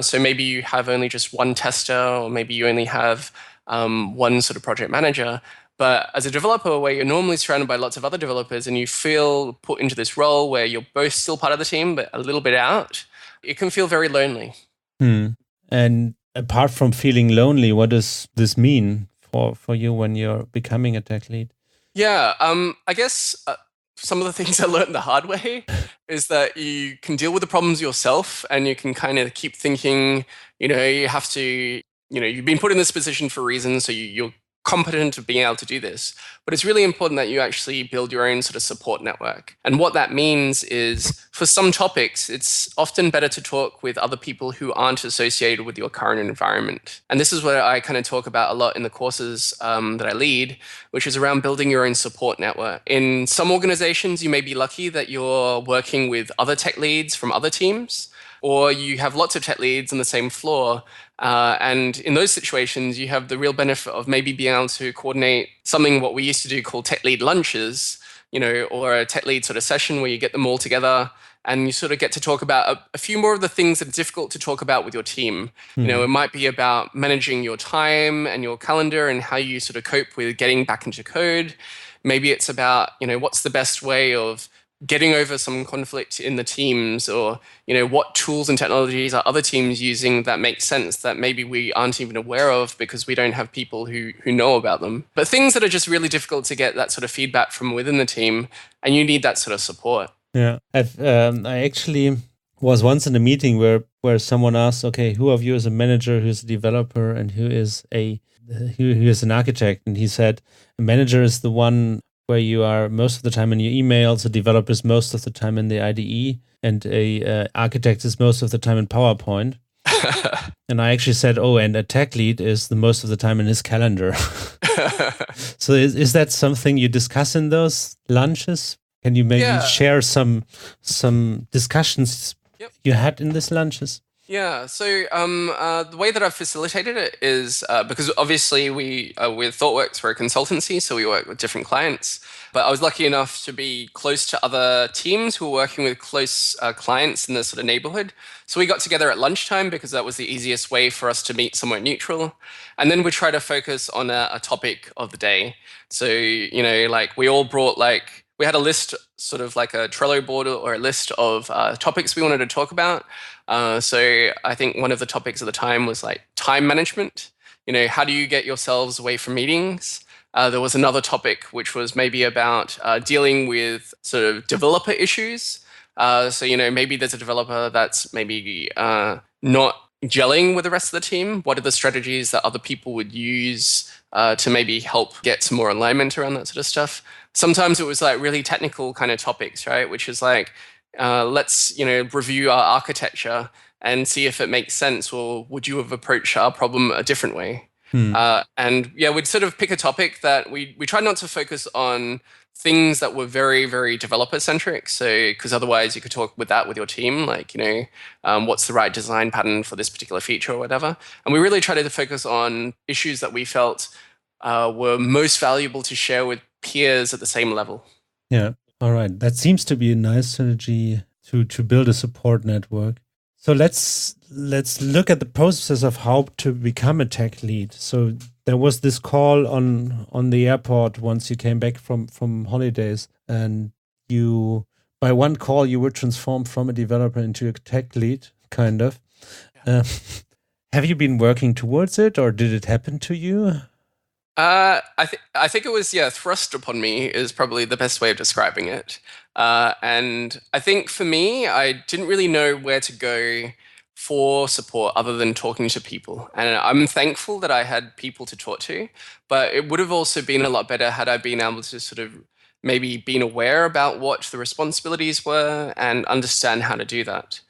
[SPEAKER 3] So maybe you have only just one tester, or maybe you only have one sort of project manager. But as a developer, where you're normally surrounded by lots of other developers and you feel put into this role where you're both still part of the team, but a little bit out, it can feel very lonely.
[SPEAKER 2] And apart from feeling lonely, what does this mean for you when you're becoming a tech lead?
[SPEAKER 3] Yeah, I guess some of the things I learned the hard way is that you can deal with the problems yourself, and you can kind of keep thinking, you have to, you've been put in this position for a reason, so you're competent of being able to do this. But it's really important that you actually build your own sort of support network. And what that means is, for some topics, it's often better to talk with other people who aren't associated with your current environment. And this is what I kind of talk about a lot in the courses that I lead, which is around building your own support network. In some organizations, you may be lucky that you're working with other tech leads from other teams, or you have lots of tech leads on the same floor. And in those situations, you have the real benefit of maybe being able to coordinate something what we used to do called tech lead lunches, or a tech lead sort of session where you get them all together and you sort of get to talk about a few more of the things that are difficult to talk about with your team. It might be about managing your time and your calendar and how you sort of cope with getting back into code. Maybe it's about, what's the best way of getting over some conflict in the teams, or what tools and technologies are other teams using that make sense that maybe we aren't even aware of because we don't have people who know about them. But things that are just really difficult to get that sort of feedback from within the team, and you need that sort of support.
[SPEAKER 2] Yeah, I actually was once in a meeting where someone asked, okay, who of you is a manager, who's a developer, and who is an architect? And he said, a manager is the one where you are most of the time in your emails, a developer is most of the time in the IDE, and a architect is most of the time in PowerPoint. And I actually said, and a tech lead is the most of the time in his calendar. So is that something you discuss in those lunches? Can you maybe share some discussions you had in these lunches?
[SPEAKER 3] Yeah, so the way that I've facilitated it is because obviously with ThoughtWorks, we're a consultancy, so we work with different clients. But I was lucky enough to be close to other teams who were working with close clients in the sort of neighborhood. So we got together at lunchtime because that was the easiest way for us to meet somewhere neutral. And then we try to focus on a topic of the day. So, like we all brought we had a list, sort of like a Trello board or a list of topics we wanted to talk about. So I think one of the topics at the time was like time management. How do you get yourselves away from meetings? There was another topic which was maybe about dealing with sort of developer issues. So maybe there's a developer that's maybe not gelling with the rest of the team. What are the strategies that other people would use to maybe help get some more alignment around that sort of stuff? Sometimes it was like really technical kind of topics, right? Which is like, let's review our architecture and see if it makes sense, or would you have approached our problem a different way? And yeah, we'd sort of pick a topic that we try not to focus on things that were very, very developer centric. So, because otherwise you could talk with your team, like, what's the right design pattern for this particular feature or whatever. And we really tried to focus on issues that we felt were most valuable to share with peers at the same level.
[SPEAKER 2] Yeah. All right. That seems to be a nice synergy to build a support network. So let's look at the process of how to become a tech lead. So there was this call on the airport once you came back from holidays, and by one call you were transformed from a developer into a tech lead, kind of. Yeah. Have you been working towards it, or did it happen to you?
[SPEAKER 3] I think it was, thrust upon me is probably the best way of describing it. And I think for me, I didn't really know where to go for support other than talking to people. And I'm thankful that I had people to talk to, but it would have also been a lot better had I been able to sort of maybe been aware about what the responsibilities were and understand how to do that.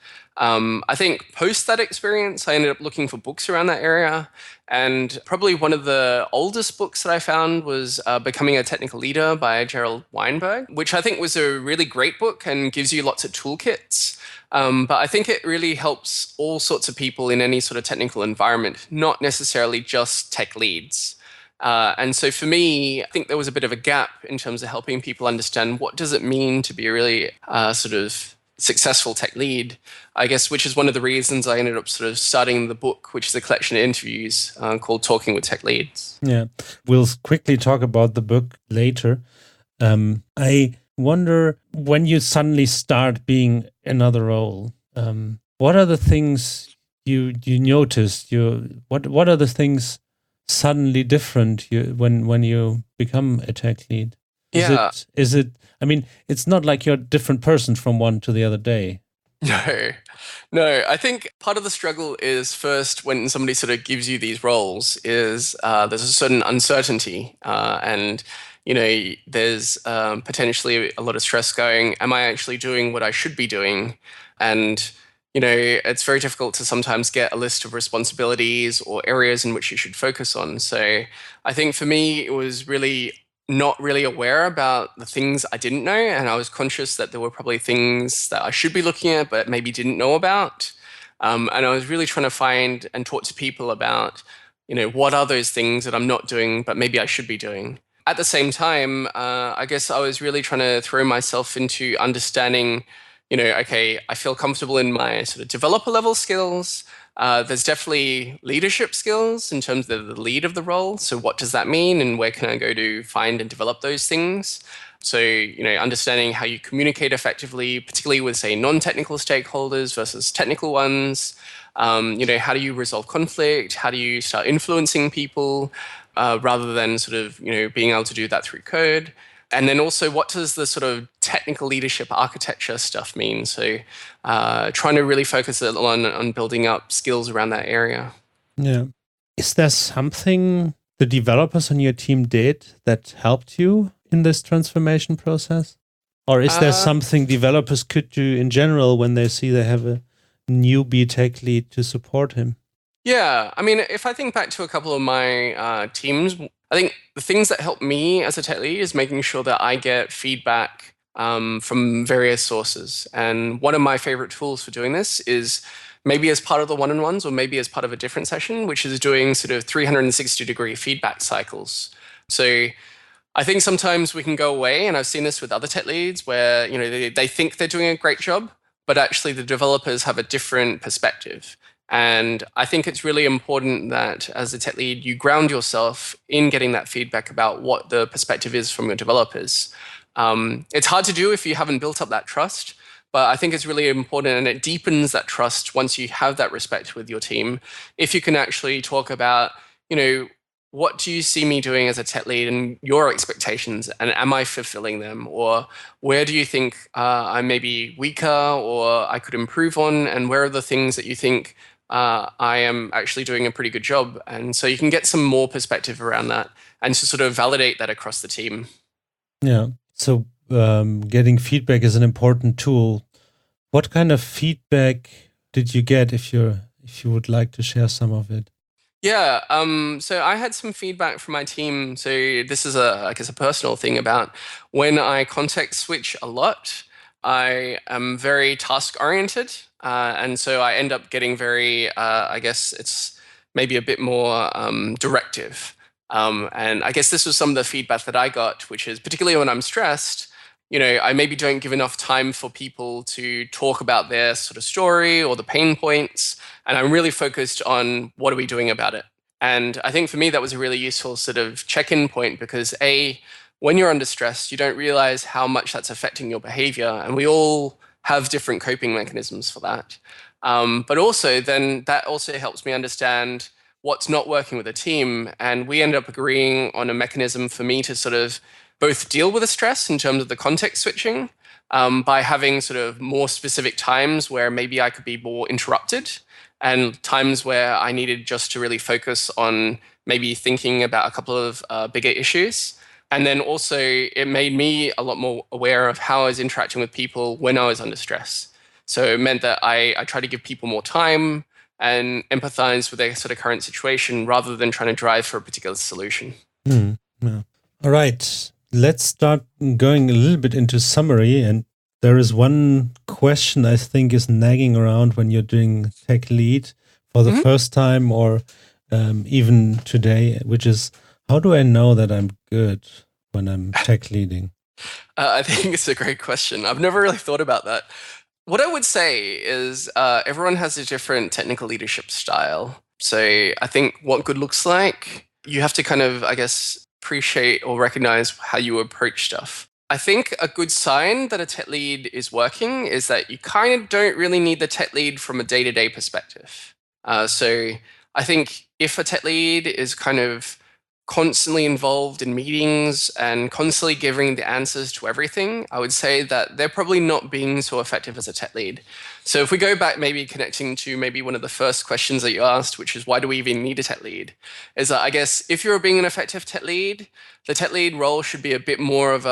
[SPEAKER 3] I think post that experience, I ended up looking for books around that area. And probably one of the oldest books that I found was Becoming a Technical Leader by Gerald Weinberg, which I think was a really great book and gives you lots of toolkits. But I think it really helps all sorts of people in any sort of technical environment, not necessarily just tech leads. And so for me, I think there was a bit of a gap in terms of helping people understand what does it mean to be a really sort of successful tech lead, I guess, which is one of the reasons I ended up sort of starting the book, which is a collection of interviews called Talking with Tech Leads.
[SPEAKER 2] Yeah, we'll quickly talk about the book later. I wonder, when you suddenly start being another role, what are the things you noticed? What are the things suddenly different when you become a tech lead? Is it? I mean, it's not like you're a different person from one to the other day.
[SPEAKER 3] No. I think part of the struggle is first when somebody sort of gives you these roles is there's a certain uncertainty and there's potentially a lot of stress going, am I actually doing what I should be doing? And it's very difficult to sometimes get a list of responsibilities or areas in which you should focus on. So I think for me, it was really not really aware about the things I didn't know. And I was conscious that there were probably things that I should be looking at, but maybe didn't know about. And I was really trying to find and talk to people about, what are those things that I'm not doing, but maybe I should be doing. At the same time, I guess I was really trying to throw myself into understanding, okay, I feel comfortable in my sort of developer level skills. There's definitely leadership skills in terms of the lead of the role. So what does that mean and where can I go to find and develop those things? So, understanding how you communicate effectively, particularly with, say, non-technical stakeholders versus technical ones. How do you resolve conflict? How do you start influencing people rather than sort of, being able to do that through code? And then also, what does the sort of technical leadership architecture stuff mean? So trying to really focus on building up skills around that area.
[SPEAKER 2] Yeah. Is there something the developers on your team did that helped you in this transformation process? Or is there something developers could do in general when they see they have a newbie tech lead to support him?
[SPEAKER 3] Yeah. I mean, if I think back to a couple of my teams, I think the things that help me as a tech lead is making sure that I get feedback from various sources. And one of my favorite tools for doing this is maybe as part of the one-on-ones or maybe as part of a different session, which is doing sort of 360-degree feedback cycles. So I think sometimes we can go away, and I've seen this with other tech leads where they think they're doing a great job, but actually the developers have a different perspective. And I think it's really important that as a tech lead, you ground yourself in getting that feedback about what the perspective is from your developers. It's hard to do if you haven't built up that trust, but I think it's really important, and it deepens that trust once you have that respect with your team. If you can actually talk about, what do you see me doing as a tech lead and your expectations, and am I fulfilling them? Or where do you think I may be weaker or I could improve on? And where are the things that you think I am actually doing a pretty good job? And so you can get some more perspective around that and to sort of validate that across the team.
[SPEAKER 2] Yeah. So getting feedback is an important tool. What kind of feedback did you get, if you would like to share some of it?
[SPEAKER 3] Yeah, so I had some feedback from my team. So this is I guess a personal thing about when I context switch a lot, I am very task oriented. And so I end up getting very, I guess it's maybe a bit more directive. And I guess this was some of the feedback that I got, which is particularly when I'm stressed, I maybe don't give enough time for people to talk about their sort of story or the pain points. And I'm really focused on what are we doing about it. And I think for me, that was a really useful sort of check-in point because when you're under stress, you don't realize how much that's affecting your behavior. And we all have different coping mechanisms for that. But also then that also helps me understand what's not working with the team. And we end up agreeing on a mechanism for me to sort of both deal with the stress in terms of the context switching by having sort of more specific times where maybe I could be more interrupted and times where I needed just to really focus on maybe thinking about a couple of bigger issues. And then also it made me a lot more aware of how I was interacting with people when I was under stress. So it meant that I tried to give people more time and empathize with their sort of current situation rather than trying to drive for a particular solution.
[SPEAKER 2] Yeah. All right. Let's start going a little bit into summary. And there is one question I think is nagging around when you're doing tech lead for the first time or even today, which is, how do I know that I'm good when I'm tech leading?
[SPEAKER 3] I think it's a great question. I've never really thought about that. What I would say is everyone has a different technical leadership style. So I think what good looks like, you have to kind of, I guess, appreciate or recognize how you approach stuff. I think a good sign that a tech lead is working is that you kind of don't really need the tech lead from a day-to-day perspective. So I think if a tech lead is kind of constantly involved in meetings and constantly giving the answers to everything, I would say that they're probably not being so effective as a tech lead. So if we go back, maybe connecting to maybe one of the first questions that you asked, which is why do we even need a tech lead, is that I guess if you're being an effective tech lead, the tech lead role should be a bit more of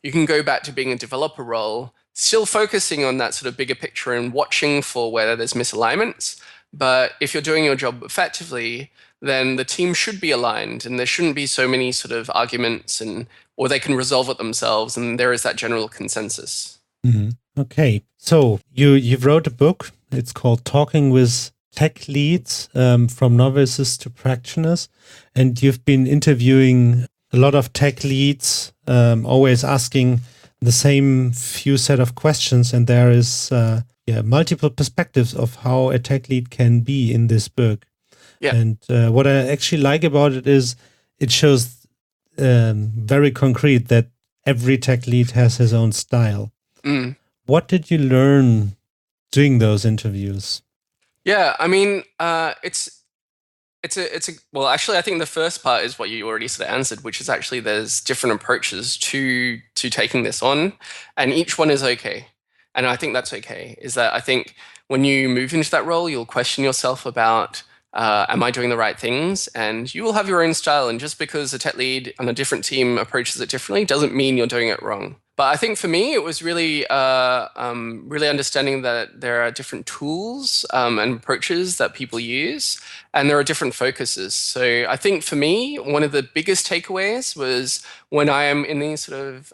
[SPEAKER 3] you can go back to being a developer role, still focusing on that sort of bigger picture and watching for where there's misalignments. But if you're doing your job effectively, then the team should be aligned and there shouldn't be so many sort of arguments or they can resolve it themselves, and there is that general consensus.
[SPEAKER 2] Mm-hmm. Okay. So you wrote a book. It's called Talking with Tech Leads, from Novices to Practitioners. And you've been interviewing a lot of tech leads, always asking the same few set of questions. And there is multiple perspectives of how a tech lead can be in this book. Yeah. And what I actually like about it is it shows very concrete that every tech lead has his own style. Mm. What did you learn doing those interviews?
[SPEAKER 3] Yeah, I mean, well, actually, I think the first part is what you already sort of answered, which is actually there's different approaches to taking this on, and each one is okay. And I think that's okay, is that I think when you move into that role, you'll question yourself about, am I doing the right things? And you will have your own style. And just because a tech lead on a different team approaches it differently doesn't mean you're doing it wrong. But I think for me, it was really, really understanding that there are different tools and approaches that people use, and there are different focuses. So I think for me, one of the biggest takeaways was when I am in these sort of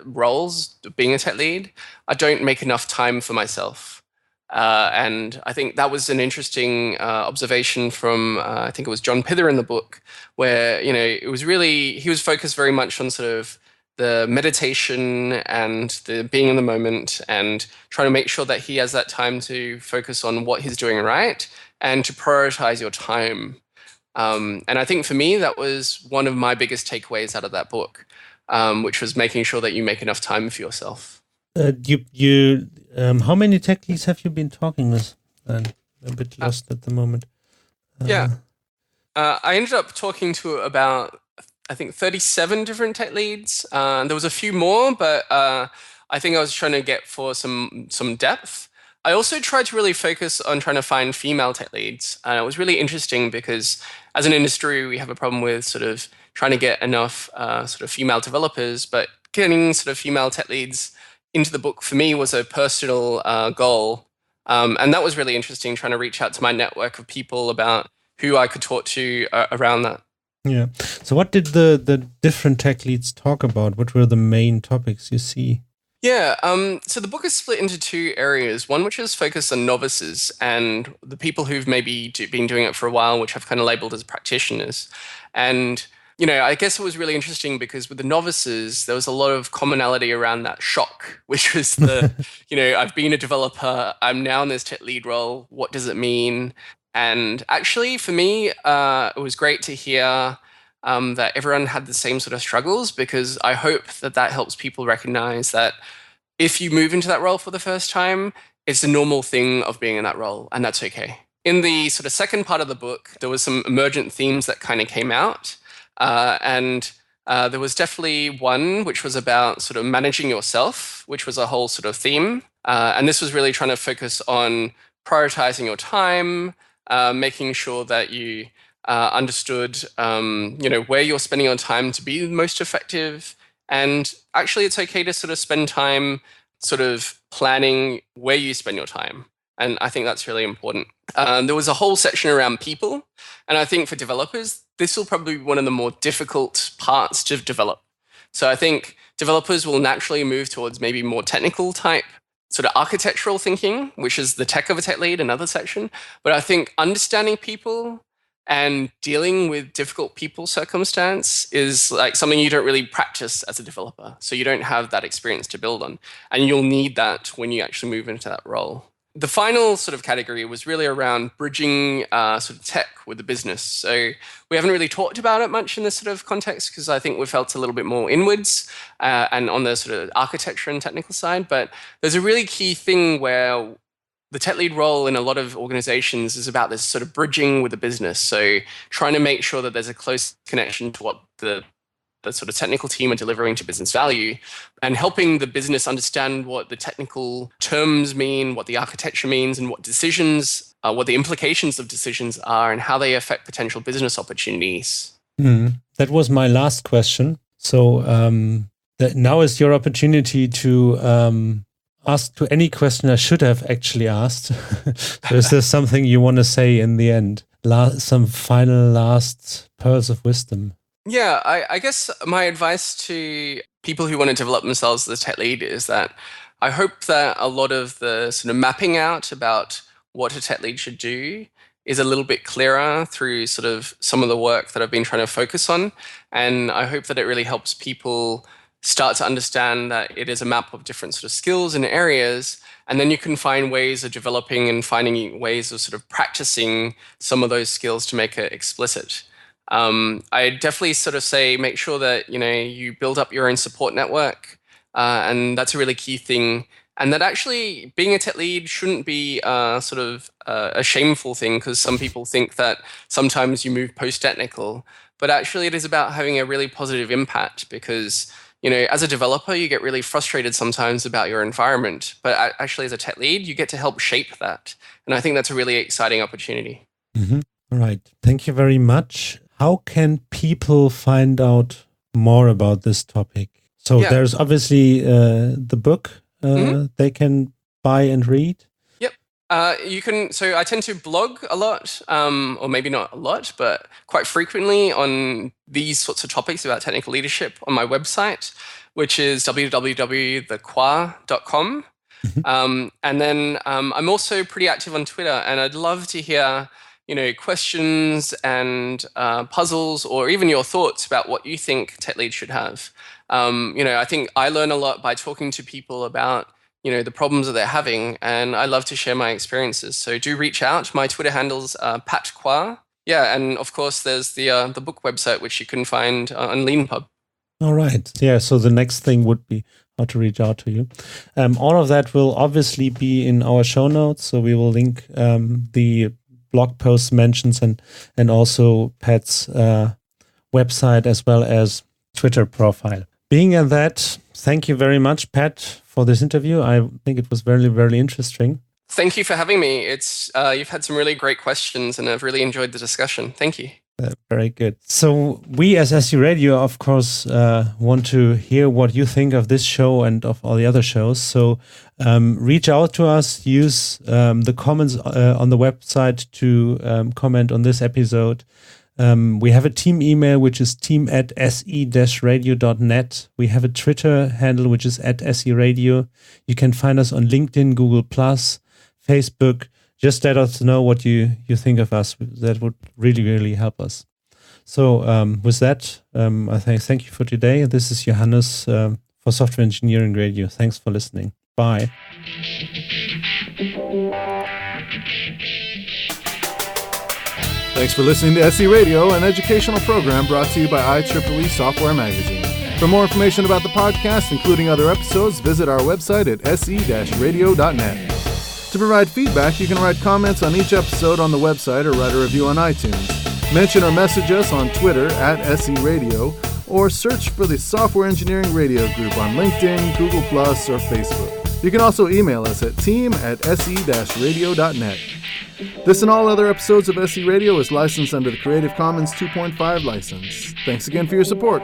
[SPEAKER 3] roles, being a tech lead, I don't make enough time for myself. And I think that was an interesting observation from, I think it was John Pither in the book, where, it was really, he was focused very much on sort of the meditation and the being in the moment and trying to make sure that he has that time to focus on what he's doing right and to prioritize your time. And I think for me, that was one of my biggest takeaways out of that book, which was making sure that you make enough time for yourself.
[SPEAKER 2] How many tech leads have you been talking with? I'm a bit lost at the moment.
[SPEAKER 3] I ended up talking to about, I think, 37 different tech leads. There was a few more, but I think I was trying to get for some depth. I also tried to really focus on trying to find female tech leads. And it was really interesting because as an industry, we have a problem with sort of trying to get enough sort of female developers, but getting sort of female tech leads into the book for me was a personal goal. And that was really interesting, trying to reach out to my network of people about who I could talk to around that.
[SPEAKER 2] Yeah. So what did the different tech leads talk about? What were the main topics you see?
[SPEAKER 3] Yeah, so the book is split into two areas. One which is focused on novices and the people who've maybe been doing it for a while, which I've kind of labeled as practitioners. And, I guess it was really interesting because with the novices, there was a lot of commonality around that shock, which was the, I've been a developer, I'm now in this tech lead role, what does it mean? And actually, for me, it was great to hear that everyone had the same sort of struggles, because I hope that helps people recognize that if you move into that role for the first time, it's a normal thing of being in that role, and that's okay. In the sort of second part of the book, there was some emergent themes that kind of came out. And there was definitely one which was about sort of managing yourself, which was a whole sort of theme. And this was really trying to focus on prioritizing your time, making sure that you understood, where you're spending your time to be most effective. And actually, it's okay to sort of spend time sort of planning where you spend your time. And I think that's really important. There was a whole section around people. And I think for developers, this will probably be one of the more difficult parts to develop. So I think developers will naturally move towards maybe more technical type sort of architectural thinking, which is the tech of a tech lead, another section. But I think understanding people and dealing with difficult people circumstance is like something you don't really practice as a developer. So you don't have that experience to build on. And you'll need that when you actually move into that role. The final sort of category was really around bridging sort of tech with the business. So we haven't really talked about it much in this sort of context because I think we felt a little bit more inwards and on the sort of architecture and technical side. But there's a really key thing where the tech lead role in a lot of organizations is about this sort of bridging with the business. So trying to make sure that there's a close connection to what the sort of technical team are delivering to business value and helping the business understand what the technical terms mean, what the architecture means, and what decisions, what the implications of decisions are and how they affect potential business opportunities.
[SPEAKER 2] That was my last question. So now is your opportunity to ask to any question I should have actually asked. So is there something you want to say in the end? Some final last pearls of wisdom?
[SPEAKER 3] Yeah, I guess my advice to people who want to develop themselves as a tech lead is that I hope that a lot of the sort of mapping out about what a tech lead should do is a little bit clearer through sort of some of the work that I've been trying to focus on. And I hope that it really helps people start to understand that it is a map of different sort of skills and areas. And then you can find ways of developing and finding ways of sort of practicing some of those skills to make it explicit. I definitely sort of say make sure that you build up your own support network, and that's a really key thing. And that actually being a tech lead shouldn't be sort of a shameful thing, because some people think that sometimes you move post-technical, but actually it is about having a really positive impact because as a developer, you get really frustrated sometimes about your environment, but actually as a tech lead, you get to help shape that. And I think that's a really exciting opportunity.
[SPEAKER 2] Mm-hmm. All right. Thank you very much. How can people find out more about this topic? So there's obviously the book they can buy and read.
[SPEAKER 3] Yep. You can. So I tend to blog a lot, or maybe not a lot, but quite frequently on these sorts of topics about technical leadership on my website, which is www.thekua.com. And then I'm also pretty active on Twitter, and I'd love to hear, questions and puzzles, or even your thoughts about what you think tech leads should have. I think I learn a lot by talking to people about, the problems that they're having, and I love to share my experiences. So do reach out. My Twitter handle's Pat Kua. Yeah, and of course there's the book website, which you can find on LeanPub.
[SPEAKER 2] All right. Yeah. So the next thing would be how to reach out to you. All of that will obviously be in our show notes. So we will link the blog post mentions and also Pat's website as well as Twitter profile. Being at that, thank you very much, Pat, for this interview. I think it was very, very interesting.
[SPEAKER 3] Thank you for having me. It's you've had some really great questions, and I've really enjoyed the discussion. Thank you.
[SPEAKER 2] Very good. So we as SE Radio, of course, want to hear what you think of this show and of all the other shows. So reach out to us, use the comments on the website to comment on this episode. We have a team email, which is team@se-radio.net. We have a Twitter handle, which is @SERadio. You can find us on LinkedIn, Google+, Facebook. Just let us know what you think of us. That would really, really help us. So with that, I thank you for today. This is Johannes for Software Engineering Radio. Thanks for listening. Bye.
[SPEAKER 1] Thanks for listening to SE Radio, an educational program brought to you by IEEE Software Magazine. For more information about the podcast, including other episodes, visit our website at se-radio.net. To provide feedback, you can write comments on each episode on the website or write a review on iTunes. Mention or message us on Twitter @SE Radio, or search for the Software Engineering Radio group on LinkedIn, Google+, or Facebook. You can also email us at team@se-radio.net. This and all other episodes of SE Radio is licensed under the Creative Commons 2.5 license. Thanks again for your support.